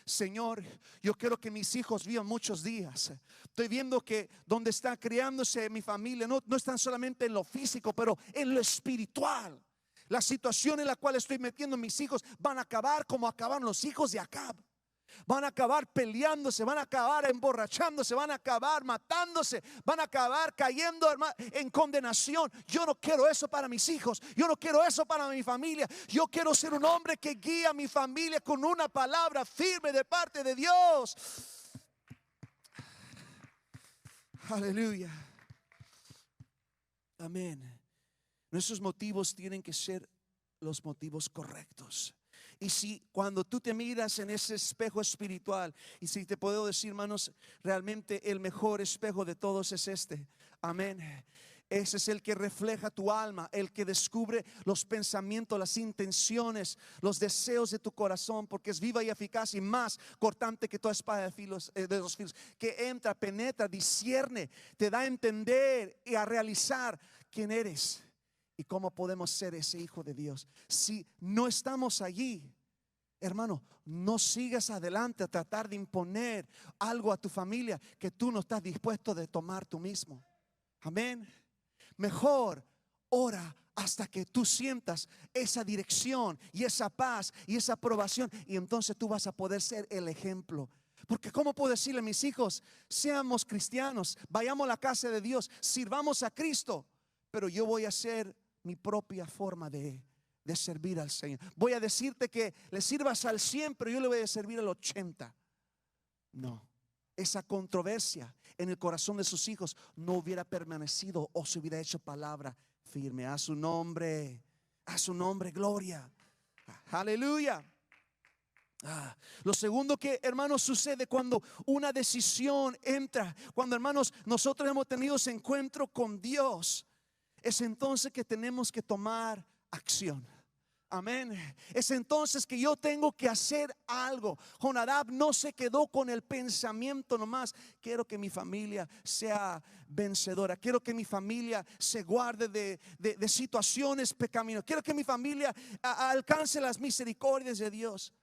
Señor, yo quiero que mis hijos vivan muchos días. Estoy viendo que donde está criándose mi familia no están solamente en lo físico, pero en lo espiritual. La situación en la cual estoy metiendo a mis hijos van a acabar como acabaron los hijos de Acab. Van a acabar peleándose, van a acabar emborrachándose, van a acabar matándose, van a acabar cayendo en condenación. Yo no quiero eso para mis hijos, yo no quiero eso para mi familia. Yo quiero ser un hombre que guía a mi familia con una palabra firme de parte de Dios. Aleluya. Amén. Nuestros motivos tienen que ser los motivos correctos. Y si cuando tú te miras en ese espejo espiritual, y si te puedo decir, hermanos, realmente el mejor espejo de todos es este. Amén. Ese es el que refleja tu alma, el que descubre los pensamientos, las intenciones, los deseos de tu corazón, porque es viva y eficaz y más cortante que toda espada de dos filos, que entra, penetra, discierne, te da a entender y a realizar quién eres y cómo podemos ser ese hijo de Dios. Si no estamos allí, hermano, no sigas adelante a tratar de imponer algo a tu familia que tú no estás dispuesto de tomar tú mismo. Amén. Mejor ora hasta que tú sientas esa dirección y esa paz y esa aprobación, y entonces tú vas a poder ser el ejemplo. Porque ¿cómo puedo decirle a mis hijos, seamos cristianos, vayamos a la casa de Dios, sirvamos a Cristo, pero yo voy a hacer mi propia forma de servir al Señor? Voy a decirte que le sirvas al 100, pero yo le voy a servir al 80. No. Esa controversia en el corazón de sus hijos no hubiera permanecido o se hubiera hecho palabra firme. A su nombre, gloria. Aleluya. Lo segundo que, hermanos, sucede cuando una decisión entra, cuando, hermanos, nosotros hemos tenido ese encuentro con Dios, es entonces que tenemos que tomar acción. Amén. Es entonces que yo tengo que hacer algo. Jonadab no se quedó con el pensamiento nomás: quiero que mi familia sea vencedora, quiero que mi familia se guarde de situaciones pecaminosas, quiero que mi familia alcance las misericordias de Dios.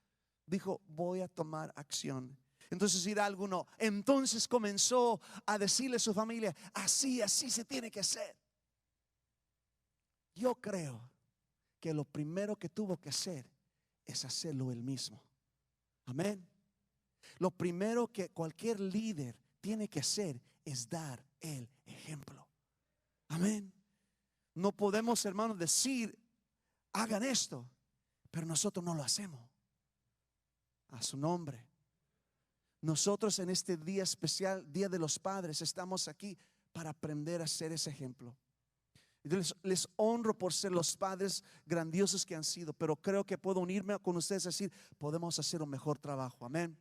Dijo: voy a tomar acción. Entonces dirá alguno: entonces comenzó a decirle a su familia: así se tiene que hacer. Yo creo que lo primero que tuvo que hacer es hacerlo él mismo. Amén. Lo primero que cualquier líder tiene que hacer es dar el ejemplo. Amén. No podemos, hermanos, decir: hagan esto, pero nosotros no lo hacemos. A su nombre. Nosotros en este día especial, Día de los Padres, estamos aquí para aprender a ser ese ejemplo. Les honro por ser los padres grandiosos que han sido, pero creo que puedo unirme con ustedes y decir: podemos hacer un mejor trabajo. Amén.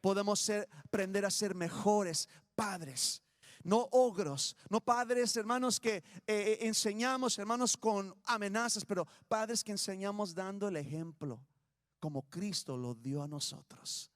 Podemos aprender a ser mejores padres, no ogros, no padres, hermanos, que enseñamos, hermanos, con amenazas, pero padres que enseñamos dando el ejemplo como Cristo lo dio a nosotros.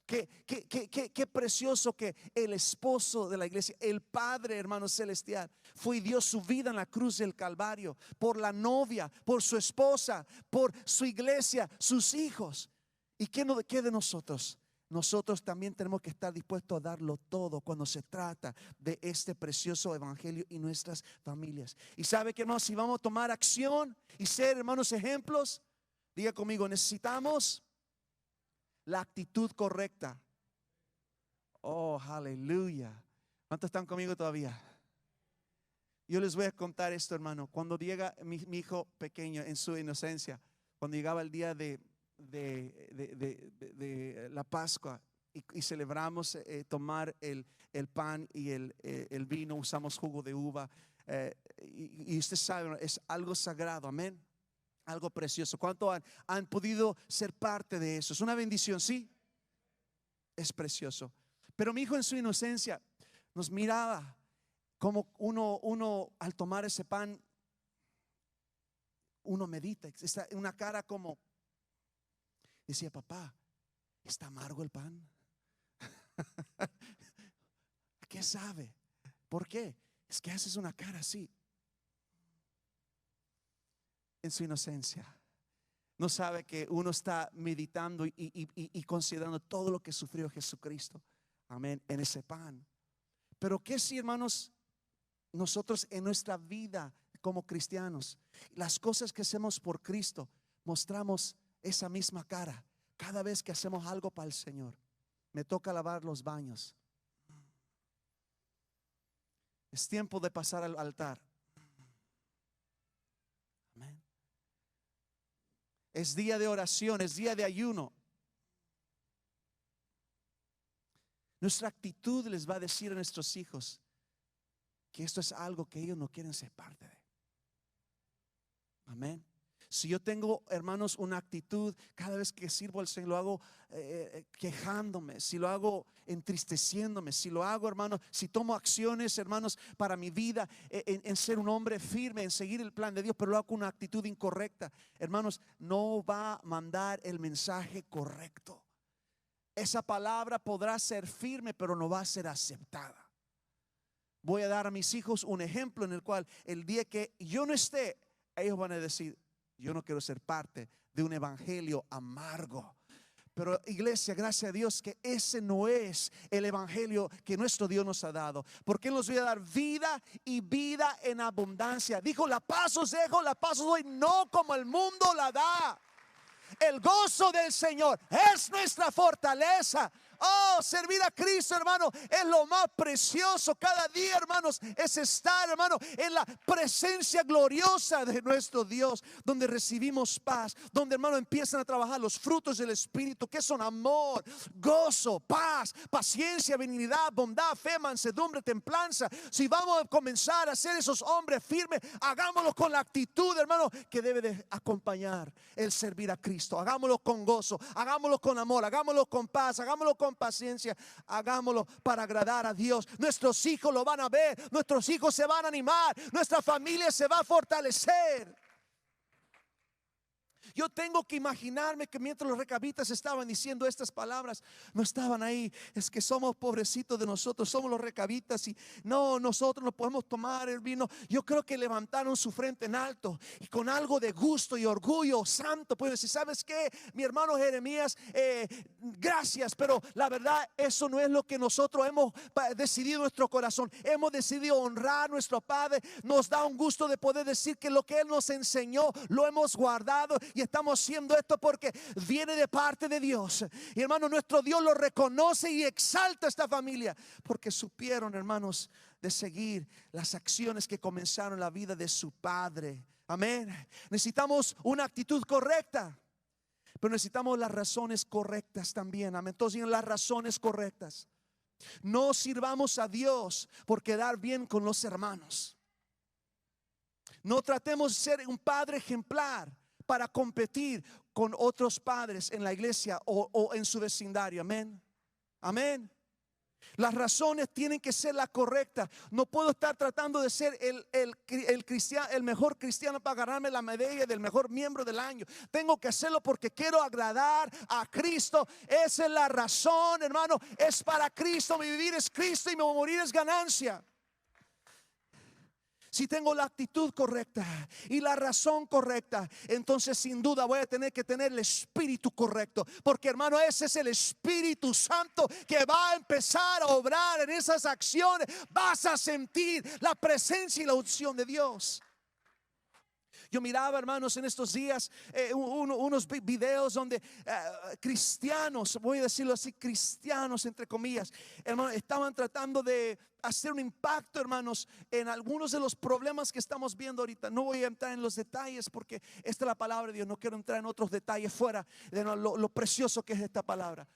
Qué precioso que el esposo de la iglesia, el Padre, hermano celestial, fue y dio su vida en la cruz del Calvario por la novia, por su esposa, por su iglesia, sus hijos. ¿Y qué de nosotros? Nosotros también tenemos que estar dispuestos a darlo todo cuando se trata de este precioso evangelio y nuestras familias. Y sabe que, hermanos, si vamos a tomar acción y ser, hermanos, ejemplos, diga conmigo: necesitamos la actitud correcta. Oh, aleluya. ¿Cuántos están conmigo todavía? Yo les voy a contar esto, hermano. Cuando llega mi hijo pequeño en su inocencia, cuando llegaba el día de la Pascua y celebramos tomar el pan y el vino, usamos jugo de uva, y usted sabe, es algo sagrado. Amén. Algo precioso. ¿Cuánto han podido ser parte de eso? Es una bendición, sí. Es precioso. Pero mi hijo en su inocencia nos miraba como uno al tomar ese pan, uno medita, está una cara como, decía: papá, ¿está amargo el pan? ¿A qué sabe? ¿Por qué? Es que haces una cara así. En su inocencia no sabe que uno está meditando y considerando todo lo que sufrió Jesucristo, amén, en ese pan. Pero que si, hermanos, nosotros en nuestra vida como cristianos, las cosas que hacemos por Cristo, mostramos esa misma cara cada vez que hacemos algo para el Señor, me toca lavar los baños. Es tiempo de pasar al altar. Amén. Es día de oración, es día de ayuno. Nuestra actitud les va a decir a nuestros hijos que esto es algo que ellos no quieren ser parte de. Amén. Si yo tengo, hermanos, una actitud, cada vez que sirvo al Señor, lo hago quejándome, si lo hago entristeciéndome, si lo hago, hermanos, si tomo acciones, hermanos, para mi vida, en ser un hombre firme, en seguir el plan de Dios, pero lo hago con una actitud incorrecta, hermanos, no va a mandar el mensaje correcto. Esa palabra podrá ser firme, pero no va a ser aceptada. Voy a dar a mis hijos un ejemplo en el cual el día que yo no esté, ellos van a decir: yo no quiero ser parte de un evangelio amargo. Pero iglesia, gracias a Dios que ese no es el evangelio que nuestro Dios nos ha dado, porque Él nos va a dar vida y vida en abundancia. Dijo: la paz os dejo, la paz os doy, no como el mundo la da. El gozo del Señor es nuestra fortaleza. Oh, servir a Cristo, hermano, es lo más precioso. Cada día, hermanos, es estar, hermano, en la presencia gloriosa de nuestro Dios, donde recibimos paz, donde, hermano, empiezan a trabajar los frutos del Espíritu, que son amor, gozo, paz, paciencia, benignidad, bondad, fe, mansedumbre, templanza. Si vamos a comenzar a ser esos hombres firmes, hagámoslo con la actitud, hermano, que debe de acompañar el servir a Cristo. Hagámoslo con gozo, hagámoslo con amor, hagámoslo con paz, hagámoslo con paciencia, hagámoslo para agradar a Dios. Nuestros hijos lo van a ver, nuestros hijos se van a animar, nuestra familia se va a fortalecer. Yo tengo que imaginarme que mientras los recabitas estaban diciendo estas palabras, no estaban ahí: es que somos pobrecitos de nosotros, somos los recabitas y no, nosotros no podemos tomar el vino. Yo creo que levantaron su frente en alto y con algo de gusto y orgullo santo pueden decir: ¿sabes qué, mi hermano Jeremías? Gracias, pero la verdad eso no es lo que nosotros hemos decidido en nuestro corazón. Hemos decidido honrar a nuestro Padre. Nos da un gusto de poder decir que lo que Él nos enseñó lo hemos guardado y estamos haciendo esto porque viene de parte de Dios. Y hermano, nuestro Dios lo reconoce y exalta a esta familia porque supieron, hermanos, de seguir las acciones que comenzaron en la vida de su padre. Amén. Necesitamos una actitud correcta, pero necesitamos las razones correctas también. Amén. Entonces, las razones correctas. No sirvamos a Dios por quedar bien con los hermanos. No tratemos de ser un padre ejemplar para competir con otros padres en la iglesia o en su vecindario. Amén. Amén. Las razones tienen que ser las correctas. No puedo estar tratando de ser el cristiano, el mejor cristiano para ganarme la medalla del mejor miembro del año. Tengo que hacerlo porque quiero agradar a Cristo. Esa es la razón, hermano. Es para Cristo. Mi vivir es Cristo y mi morir es ganancia. Si tengo la actitud correcta y la razón correcta, entonces sin duda voy a tener que tener el espíritu correcto. Porque, hermano, ese es el Espíritu Santo que va a empezar a obrar en esas acciones. Vas a sentir la presencia y la unción de Dios. Yo miraba, hermanos, en estos días unos videos donde cristianos, voy a decirlo así, cristianos entre comillas, hermanos, estaban tratando de hacer un impacto, hermanos, en algunos de los problemas que estamos viendo ahorita. No voy a entrar en los detalles porque esta es la palabra de Dios. No quiero entrar en otros detalles fuera de lo precioso que es esta palabra.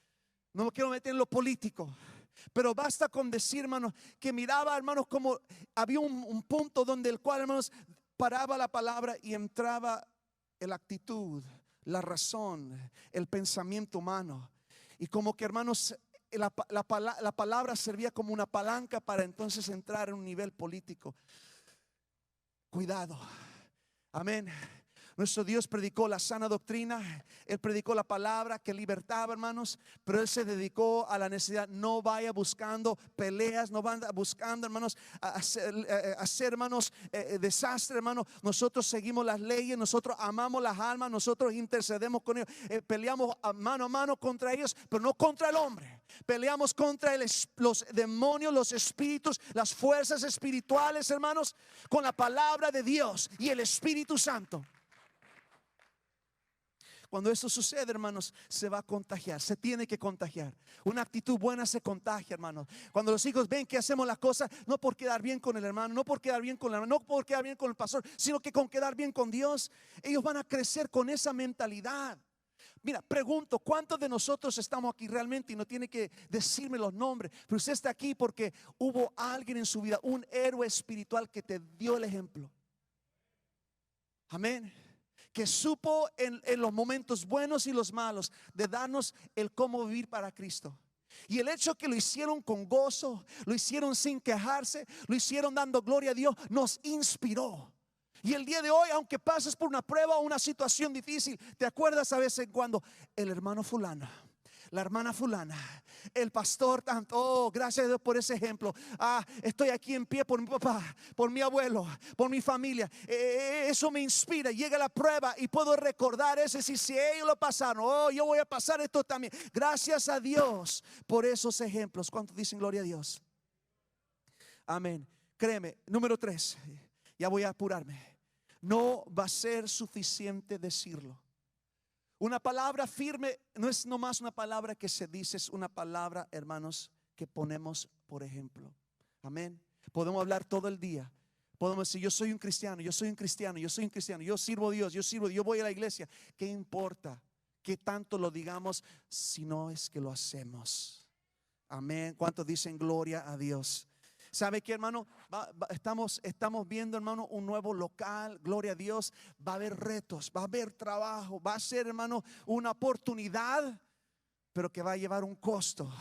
No me quiero meter en lo político. Pero basta con decir, hermanos, que miraba, hermanos, como había un punto donde el cual, hermanos, paraba la palabra y entraba la actitud, la razón, el pensamiento humano. Y como que, hermanos, la palabra servía como una palanca para entonces entrar en un nivel político. Cuidado. Amén. Nuestro Dios predicó la sana doctrina. Él predicó la palabra que libertaba, hermanos. Pero Él se dedicó a la necesidad. No vaya buscando peleas. No vaya buscando, hermanos, hacer, hermanos, desastre, hermanos. Nosotros seguimos las leyes. Nosotros amamos las almas. Nosotros intercedemos con ellos. Peleamos mano a mano contra ellos, pero no contra el hombre. Peleamos contra los demonios, los espíritus, las fuerzas espirituales, hermanos, con la palabra de Dios y el Espíritu Santo. Cuando eso sucede, hermanos, se va a contagiar, se tiene que contagiar. Una actitud buena se contagia, hermanos. Cuando los hijos ven que hacemos las cosas no por quedar bien con el hermano, no por quedar bien con la hermana, no por quedar bien con el pastor, sino que con quedar bien con Dios, ellos van a crecer con esa mentalidad. Mira, pregunto, ¿cuántos de nosotros estamos aquí realmente? Y no tiene que decirme los nombres, pero usted está aquí porque hubo alguien en su vida, un héroe espiritual que te dio el ejemplo. Amén. Que supo en los momentos buenos y los malos de darnos el cómo vivir para Cristo. Y el hecho que lo hicieron con gozo, lo hicieron sin quejarse, lo hicieron dando gloria a Dios, nos inspiró. Y el día de hoy, aunque pases por una prueba o una situación difícil, te acuerdas a veces cuando el hermano fulano, la hermana fulana, el pastor tanto, oh, gracias a Dios por ese ejemplo. Estoy aquí en pie por mi papá, por mi abuelo, por mi familia. Eso me inspira. Llega la prueba y puedo recordar eso. Si ellos lo pasaron, oh, yo voy a pasar esto también. Gracias a Dios por esos ejemplos. ¿Cuántos dicen gloria a Dios? Amén. Créeme, número 3, ya voy a apurarme. No va a ser suficiente decirlo. Una palabra firme no es nomás una palabra que se dice, es una palabra, hermanos, que ponemos por ejemplo. Amén. Podemos hablar todo el día. Podemos decir, yo soy un cristiano, yo soy un cristiano, yo soy un cristiano, yo sirvo a Dios, yo voy a la iglesia. ¿Qué importa qué tanto lo digamos si no es que lo hacemos? Amén. ¿Cuántos dicen gloria a Dios? ¿Sabe qué, hermano? Estamos viendo, hermano, un nuevo local. Gloria a Dios. Va a haber retos, va a haber trabajo, va a ser, hermano, una oportunidad, pero que va a llevar un costo.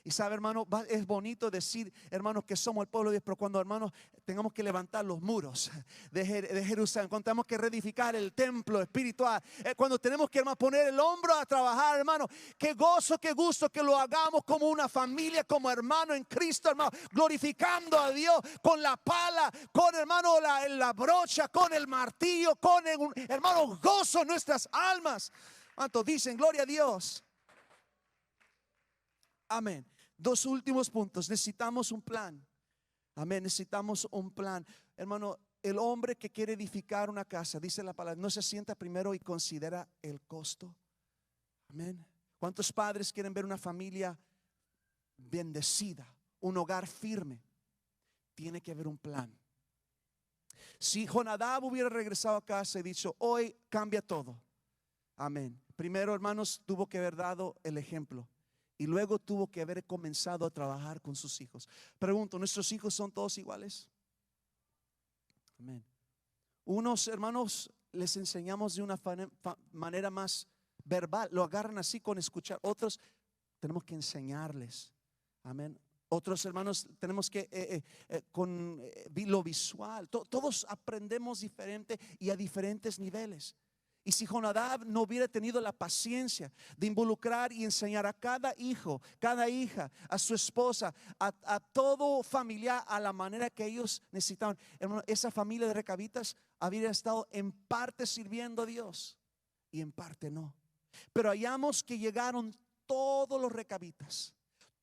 Y sabe, hermano, es bonito decir, hermanos, que somos el pueblo de Dios, pero cuando, hermanos, tengamos que levantar los muros de Jerusalén, cuando tenemos que reedificar el templo espiritual, cuando tenemos que, hermano, poner el hombro a trabajar, hermano, qué gozo, qué gusto que lo hagamos como una familia, como hermano en Cristo, hermano, glorificando a Dios con la pala, con, hermano, la brocha, con el martillo, con, hermano, gozo en nuestras almas. ¿Cuántos dicen gloria a Dios? Amén. 2 últimos puntos. Necesitamos un plan. Amén. Necesitamos un plan. Hermano, el hombre que quiere edificar una casa, dice la palabra, no se sienta primero y considera el costo. Amén. ¿Cuántos padres quieren ver una familia bendecida, un hogar firme? Tiene que haber un plan. Si Jonadab hubiera regresado a casa y dicho, hoy cambia todo. Amén. Primero, hermanos, tuvo que haber dado el ejemplo. Y luego tuvo que haber comenzado a trabajar con sus hijos. Pregunto, ¿nuestros hijos son todos iguales? Amén. Unos, hermanos, les enseñamos de una manera más verbal. Lo agarran así con escuchar. Otros tenemos que enseñarles. Amén. Otros, hermanos, tenemos que con lo visual. Todos aprendemos diferente y a diferentes niveles. Y si Jonadab no hubiera tenido la paciencia de involucrar y enseñar a cada hijo, cada hija, a su esposa, a todo familiar a la manera que ellos necesitaban, hermano, esa familia de recabitas habría estado en parte sirviendo a Dios y en parte no. Pero hallamos que llegaron todos los recabitas.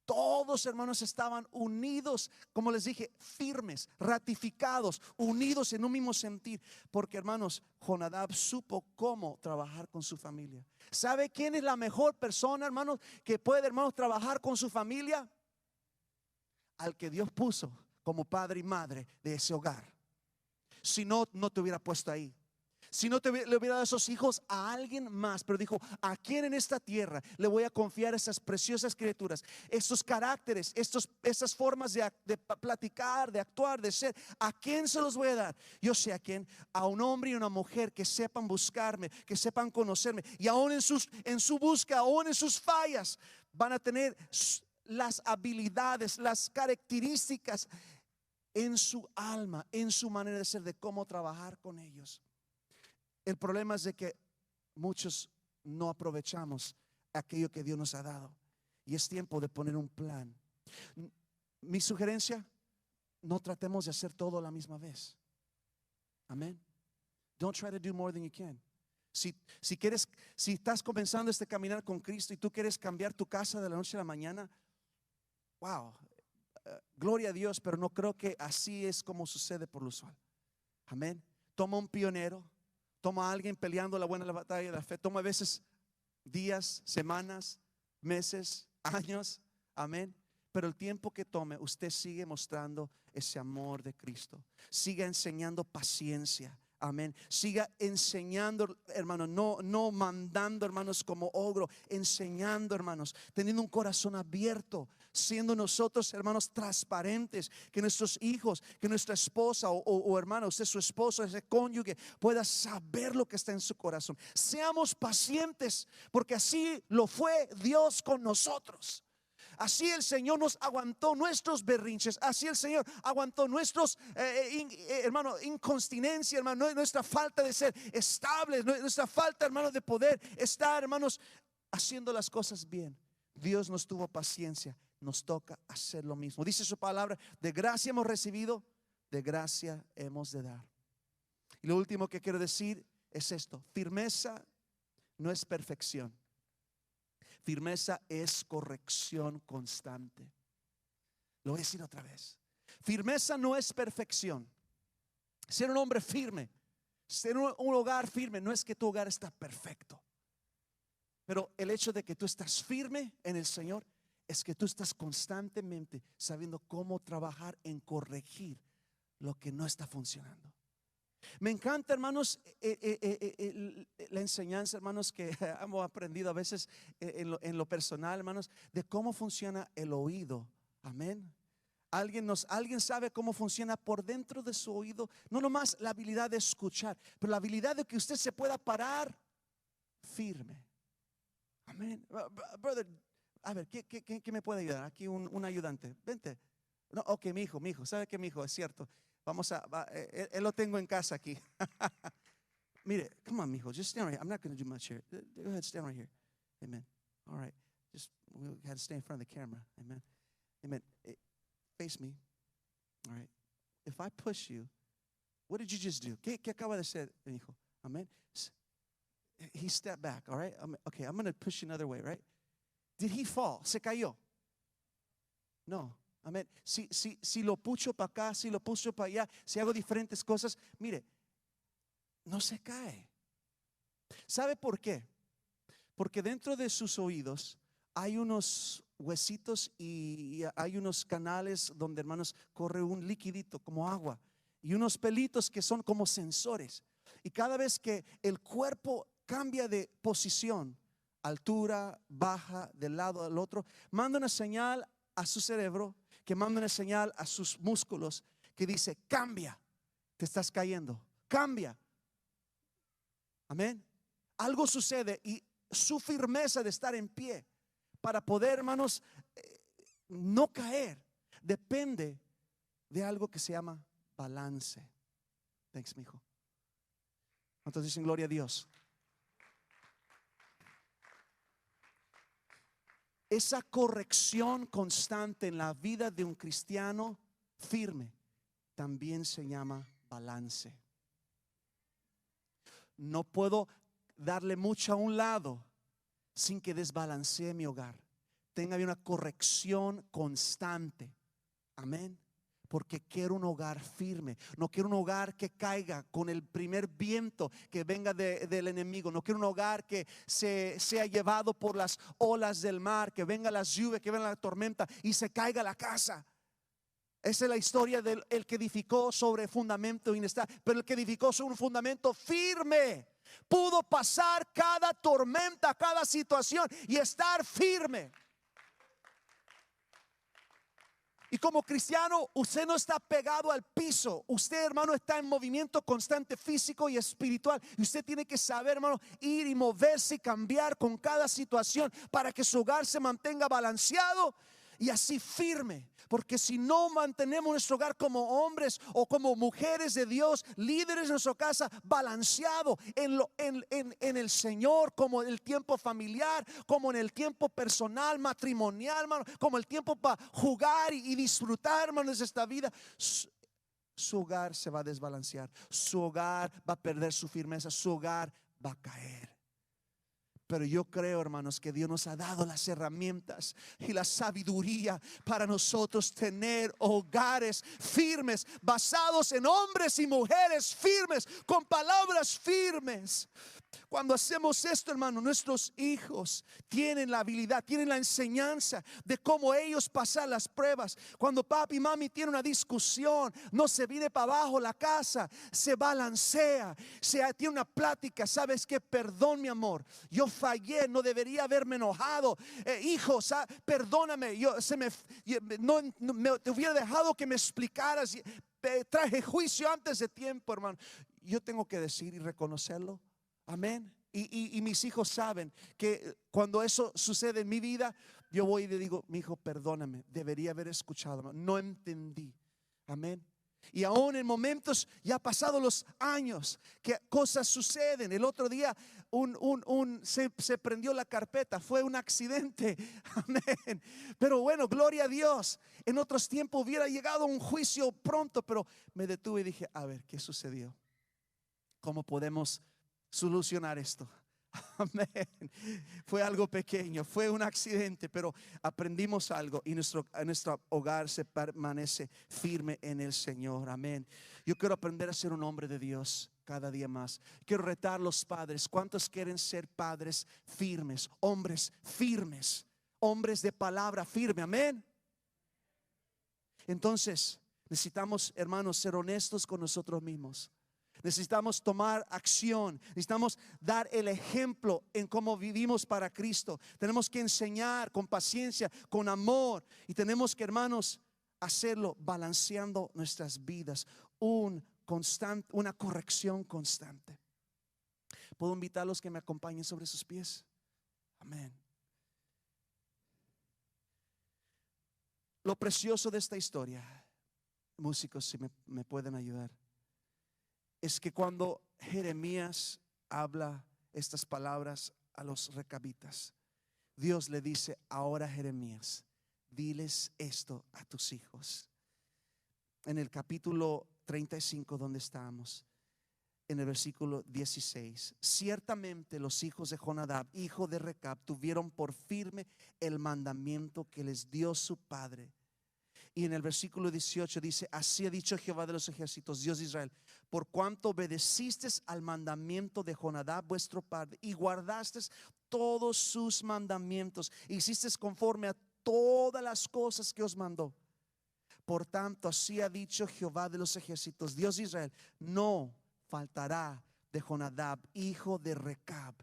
Todos, hermanos, estaban unidos, como les dije, firmes, ratificados, unidos en un mismo sentir. Porque, hermanos, Jonadab supo cómo trabajar con su familia. ¿Sabe quién es la mejor persona, hermanos, que puede, hermanos, trabajar con su familia? Al que Dios puso como padre y madre de ese hogar. Si no, no te hubiera puesto ahí. Si no le hubiera dado esos hijos a alguien más, pero dijo, ¿a quién en esta tierra le voy a confiar esas preciosas criaturas? Estos caracteres, esas formas de platicar, de actuar, de ser. ¿A quién se los voy a dar? Yo sé a quién. A un hombre y una mujer que sepan buscarme, que sepan conocerme. Y aún en su búsqueda, aún en sus fallas, van a tener las habilidades, las características en su alma, en su manera de ser, de cómo trabajar con ellos. El problema es de que muchos no aprovechamos aquello que Dios nos ha dado. Y es tiempo de poner un plan. Mi sugerencia, no tratemos de hacer todo a la misma vez. Amén. Don't try to do more than you can. Si estás comenzando este caminar con Cristo y tú quieres cambiar tu casa de la noche a la mañana, wow, gloria a Dios, pero no creo que así es como sucede por lo usual. Amén. Toma un pionero. Toma a alguien peleando la batalla de la fe. Toma a veces días, semanas, meses, años. Amén. Pero el tiempo que tome, usted sigue mostrando ese amor de Cristo. Siga enseñando paciencia. Amén. Siga enseñando, hermanos, no mandando, hermanos, como ogro, enseñando, hermanos, teniendo un corazón abierto, siendo nosotros, hermanos, transparentes, que nuestros hijos, que nuestra esposa o hermano, usted, su esposo, ese cónyuge, pueda saber lo que está en su corazón. Seamos pacientes, porque así lo fue Dios con nosotros. Así el Señor nos aguantó nuestros berrinches. Así el Señor aguantó nuestros, hermano, incontinencia, hermano, nuestra falta de ser estables, nuestra falta, hermano, de poder estar, hermanos, haciendo las cosas bien. Dios nos tuvo paciencia. Nos toca hacer lo mismo. Dice su palabra: de gracia hemos recibido, de gracia hemos de dar. Y lo último que quiero decir es esto: firmeza no es perfección. Firmeza es corrección constante. Lo voy a decir otra vez. Firmeza no es perfección. Ser un hombre firme, ser un hogar firme, no es que tu hogar está perfecto. Pero el hecho de que tú estás firme en el Señor es que tú estás constantemente sabiendo cómo trabajar en corregir lo que no está funcionando. Me encanta, hermanos, la enseñanza, hermanos, que hemos aprendido a veces en lo personal, hermanos, de cómo funciona el oído. Amén. Alguien sabe cómo funciona por dentro de su oído. No nomás la habilidad de escuchar, pero la habilidad de que usted se pueda parar firme. Amén. Brother, a ver, ¿qué me puede ayudar? Aquí un ayudante. Vente. No, ok, mi hijo, ¿sabe qué, mi hijo? Es cierto. Él lo tengo en casa aquí. Mire, come on, mijo, just stand right here. I'm not going to do much here. Go ahead, stand right here. Amen. All right. We got to stay in front of the camera. Amen. Amen. Face me. All right. If I push you, what did you just do? ¿Qué acaba de hacer, hijo? Amen. He stepped back. All right. Okay, I'm going to push you another way, right? Did he fall? ¿Se cayó? No. Amén. Si lo pucho para acá, si lo pucho para allá, si hago diferentes cosas, mire, no se cae. ¿Sabe por qué? Porque dentro de sus oídos hay unos huesitos y hay unos canales donde, hermanos, corre un liquidito como agua y unos pelitos que son como sensores. Y cada vez que el cuerpo cambia de posición, altura, baja, del lado al otro, manda una señal a su cerebro, que manda una señal a sus músculos que dice: cambia, te estás cayendo, cambia. Amén. Algo sucede y su firmeza de estar en pie para poder, hermanos, no caer, depende de algo que se llama balance. Thanks, mijo. Entonces dicen gloria a Dios. Esa corrección constante en la vida de un cristiano firme también se llama balance. No puedo darle mucho a un lado sin que desbalancee mi hogar. Tenga una corrección constante. Amén. Porque quiero un hogar firme. No quiero un hogar que caiga con el primer viento que venga del enemigo. No quiero un hogar que sea llevado por las olas del mar, que venga las lluvias, que venga la tormenta y se caiga la casa. Esa es la historia del que edificó sobre fundamento inestable, pero el que edificó sobre un fundamento firme pudo pasar cada tormenta, cada situación y estar firme. Y como cristiano, usted no está pegado al piso. Usted, hermano, está en movimiento constante físico y espiritual. Y usted tiene que saber, hermano, ir y moverse y cambiar con cada situación para que su hogar se mantenga balanceado y así firme. Porque si no mantenemos nuestro hogar como hombres o como mujeres de Dios, líderes de nuestra casa, balanceado en el Señor, como en el tiempo familiar, como en el tiempo personal, matrimonial, hermano, como el tiempo para jugar y disfrutar, hermanos, de esta vida, su hogar se va a desbalancear, su hogar va a perder su firmeza, su hogar va a caer. Pero yo creo, hermanos, que Dios nos ha dado las herramientas y la sabiduría para nosotros tener hogares firmes, basados en hombres y mujeres firmes, con palabras firmes. Cuando hacemos esto, hermano, nuestros hijos tienen la habilidad, tienen la enseñanza de cómo ellos pasan las pruebas. Cuando papi y mami tienen una discusión, no se viene para abajo la casa, se balancea, tiene una plática. ¿Sabes qué? Perdón, mi amor, yo fallé, no debería haberme enojado. Hijo, perdóname, te hubiera dejado que me explicaras. Traje juicio antes de tiempo, hermano. Yo tengo que decir y reconocerlo. Amén. Y mis hijos saben que cuando eso sucede en mi vida, yo voy y le digo: mi hijo, perdóname, debería haber escuchado, no entendí. Amén. Y aún en momentos, ya pasados los años, que cosas suceden. El otro día se prendió la carpeta, fue un accidente. Amén. Pero bueno, gloria a Dios. En otros tiempos hubiera llegado un juicio pronto, pero me detuve y dije: a ver, ¿qué sucedió? ¿Cómo podemos solucionar esto? Amén. Fue algo pequeño, fue un accidente, pero aprendimos algo y nuestro hogar se permanece firme en el Señor. Amén. Yo quiero aprender a ser un hombre de Dios cada día más. Quiero retar a los padres. ¿Cuántos quieren ser padres firmes? Hombres firmes, hombres de palabra firme. Amén. Entonces necesitamos, hermanos, ser honestos con nosotros mismos. Necesitamos tomar acción. Necesitamos dar el ejemplo en cómo vivimos para Cristo. Tenemos que enseñar con paciencia, con amor. Y tenemos que, hermanos, hacerlo balanceando nuestras vidas. Una corrección constante. ¿Puedo invitar a los que me acompañen sobre sus pies? Amén. Lo precioso de esta historia, músicos, si me pueden ayudar, es que cuando Jeremías habla estas palabras a los recabitas, Dios le dice: ahora, Jeremías, diles esto a tus hijos. En el capítulo 35, donde estamos, en el versículo 16: ciertamente los hijos de Jonadab, hijo de Recab, tuvieron por firme el mandamiento que les dio su padre. Y en el versículo 18 dice: así ha dicho Jehová de los ejércitos, Dios de Israel, por cuanto obedeciste al mandamiento de Jonadab vuestro padre y guardaste todos sus mandamientos, hiciste conforme a todas las cosas que os mandó. Por tanto, así ha dicho Jehová de los ejércitos, Dios de Israel, no faltará de Jonadab, hijo de Recab,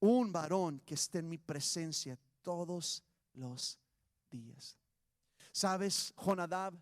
un varón que esté en mi presencia todos los días. ¿Sabes, Jonadab?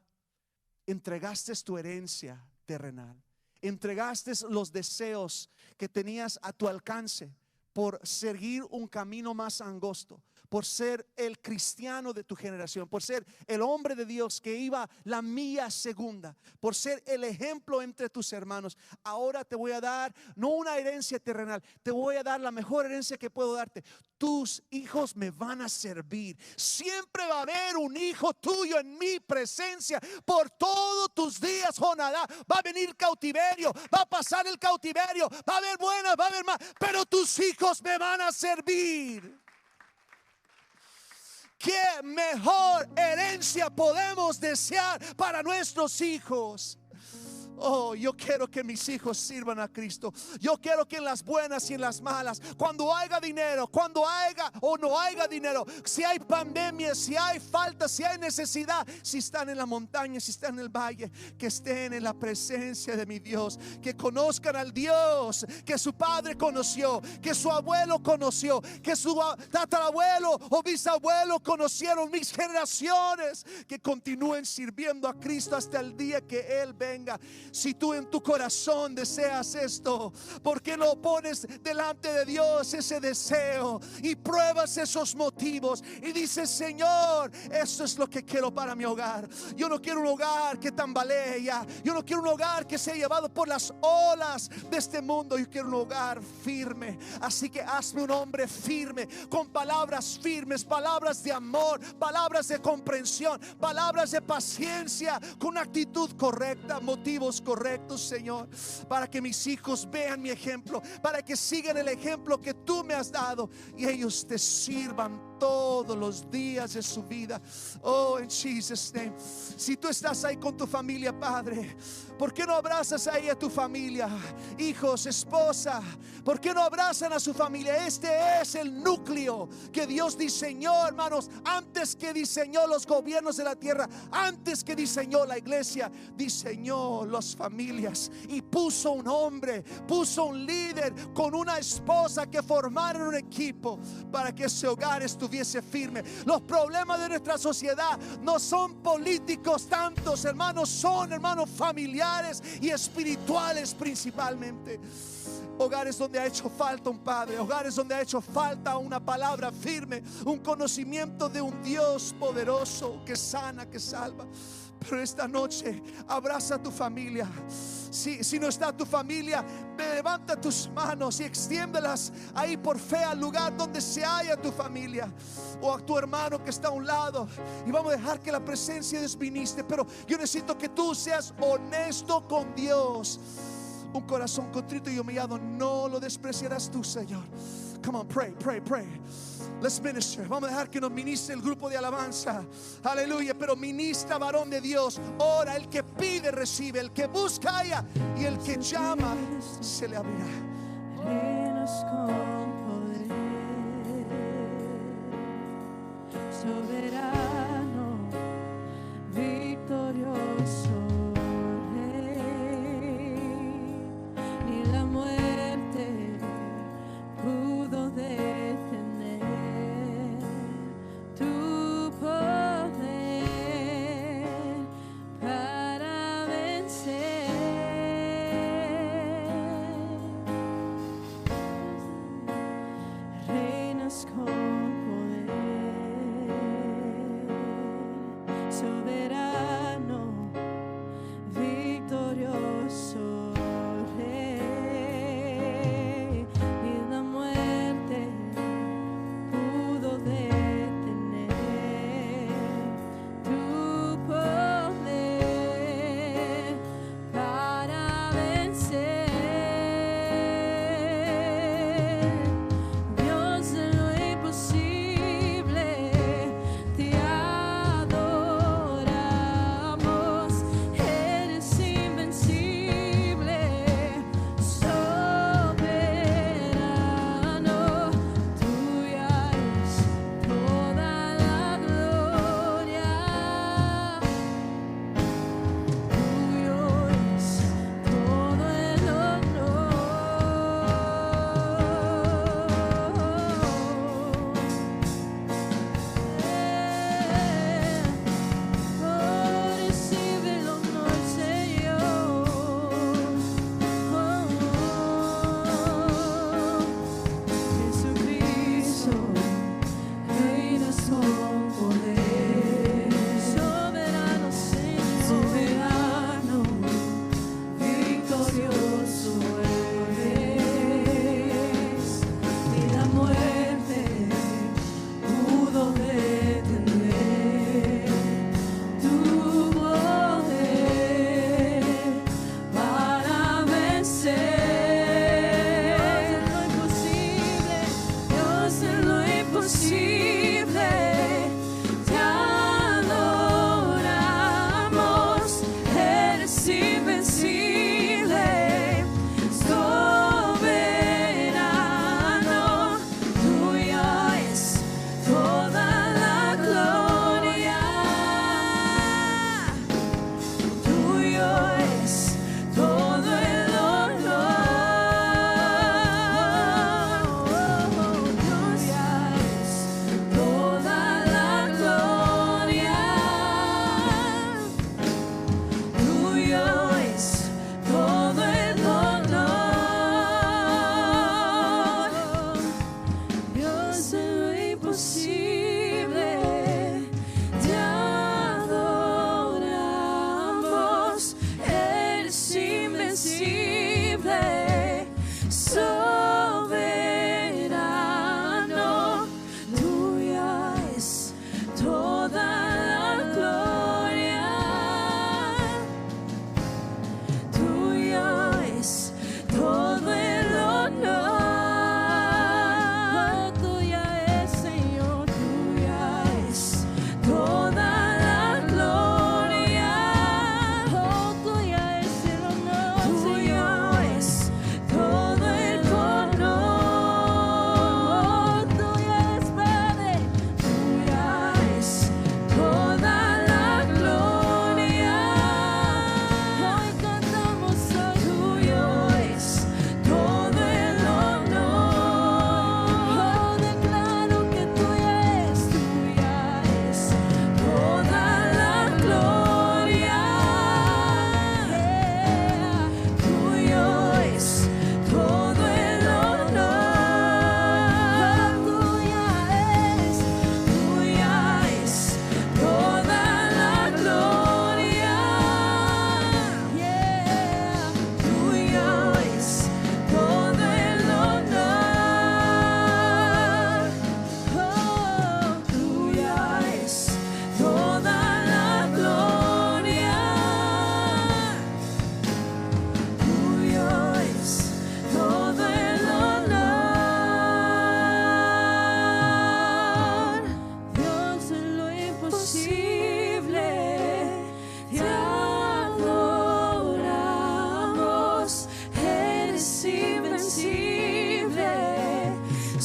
Entregaste tu herencia terrenal, entregaste los deseos que tenías a tu alcance por seguir un camino más angosto, por ser el cristiano de tu generación, por ser el hombre de Dios que iba la milla segunda, por ser el ejemplo entre tus hermanos. Ahora te voy a dar no una herencia terrenal, te voy a dar la mejor herencia que puedo darte. Tus hijos me van a servir. Siempre va a haber un hijo tuyo en mi presencia por todos tus días, Jonadab. Va a venir cautiverio, va a pasar el cautiverio, va a haber buenas, va a haber más, pero tus hijos me van a servir. ¿Qué mejor herencia podemos desear para nuestros hijos? Oh, yo quiero que mis hijos sirvan a Cristo. Yo quiero que en las buenas y en las malas, cuando haya dinero, cuando haya o no haya dinero, si hay pandemia, si hay falta, si hay necesidad, si están en la montaña, si están en el valle, que estén en la presencia de mi Dios, que conozcan al Dios que su padre conoció, que su abuelo conoció, que su tatarabuelo o bisabuelo conocieron, mis generaciones, que continúen sirviendo a Cristo hasta el día que Él venga. Si tú en tu corazón deseas esto, ¿por qué no pones delante de Dios ese deseo y pruebas esos motivos y dices: Señor, esto es lo que quiero para mi hogar? Yo no quiero un hogar que tambalea, yo no quiero un hogar que sea llevado por las olas de este mundo. Yo quiero un hogar firme. Así que hazme un hombre firme, con palabras firmes, palabras de amor, palabras de comprensión, palabras de paciencia, con una actitud correcta, motivos ejemplos correctos, Señor, para que mis hijos vean mi ejemplo, para que sigan el ejemplo que tú me has dado y ellos te sirvan todos los días de su vida. Oh, en Jesus' name. Si tú estás ahí con tu familia, Padre, ¿por qué no abrazas ahí a tu familia? Hijos, esposa, ¿por qué no abrazan a su familia? Este es el núcleo que Dios diseñó, hermanos, antes que diseñó los gobiernos de la tierra, antes que diseñó la iglesia, diseñó las familias y puso un hombre, puso un líder con una esposa que formaron un equipo para que ese hogar estuviese firme. Los problemas de nuestra sociedad no son políticos tantos, hermanos, son, hermanos, familiares y espirituales principalmente. Hogares donde ha hecho falta un padre, hogares donde ha hecho falta una palabra firme, un conocimiento de un Dios poderoso que sana, que salva. Pero esta noche abraza a tu familia. Si no está tu familia, levanta tus manos y extiéndelas ahí por fe al lugar donde se halla tu familia o a tu hermano que está a un lado, y vamos a dejar que la presencia de Dios ministre. Pero yo necesito que tú seas honesto con Dios. Un corazón contrito y humillado no lo despreciarás tú, Señor. Come on, pray, pray, pray. Let's minister. Vamos a dejar que nos ministre el grupo de alabanza. Aleluya. Pero ministra, varón de Dios. Ora, el que pide recibe, el que busca halla, y el que llama se le abrirá. Reinas con poder, soberano, victorioso. Te adoramos.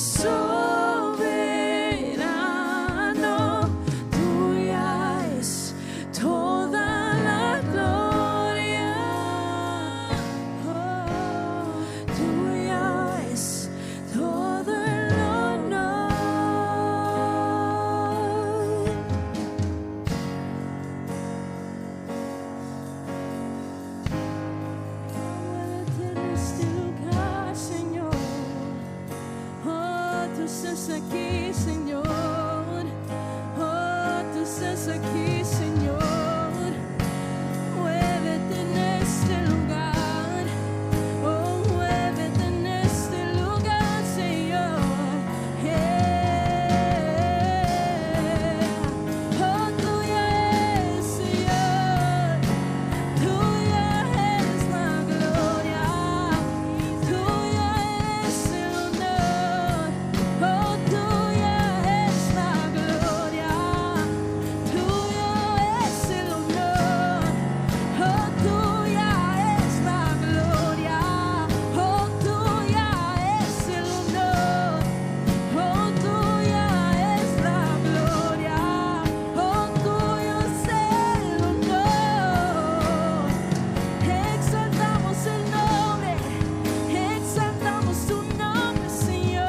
soberano, tuya es toda la gloria. Tuya es todo el honor. Muévete en este lugar, Señor. Oh, tú estás aquí, Señor. Oh, tú estás aquí, Señor. Muévete en este lugar. Oh, muévete en este lugar, Señor. Oh, tuya es, Señor. Tuya es la gloria. Tuya es el honor. Oh, tuya es la gloria. Tuya es el honor. Oh, tuya es la gloria. Oh, tuya es el honor. Oh, tuya es la gloria. Oh, tuyo es el honor. Exaltamos el nombre, exaltamos tu nombre, Señor.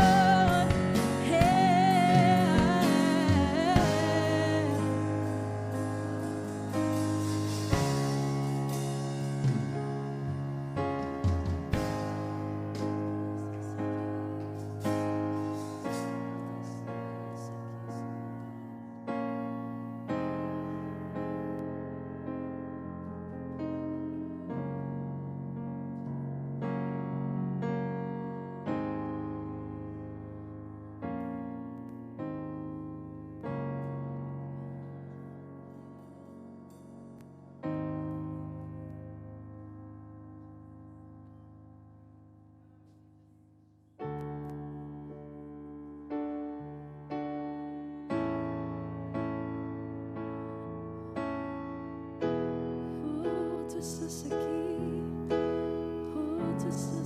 Oh, tú estás aquí. Oh, tú estás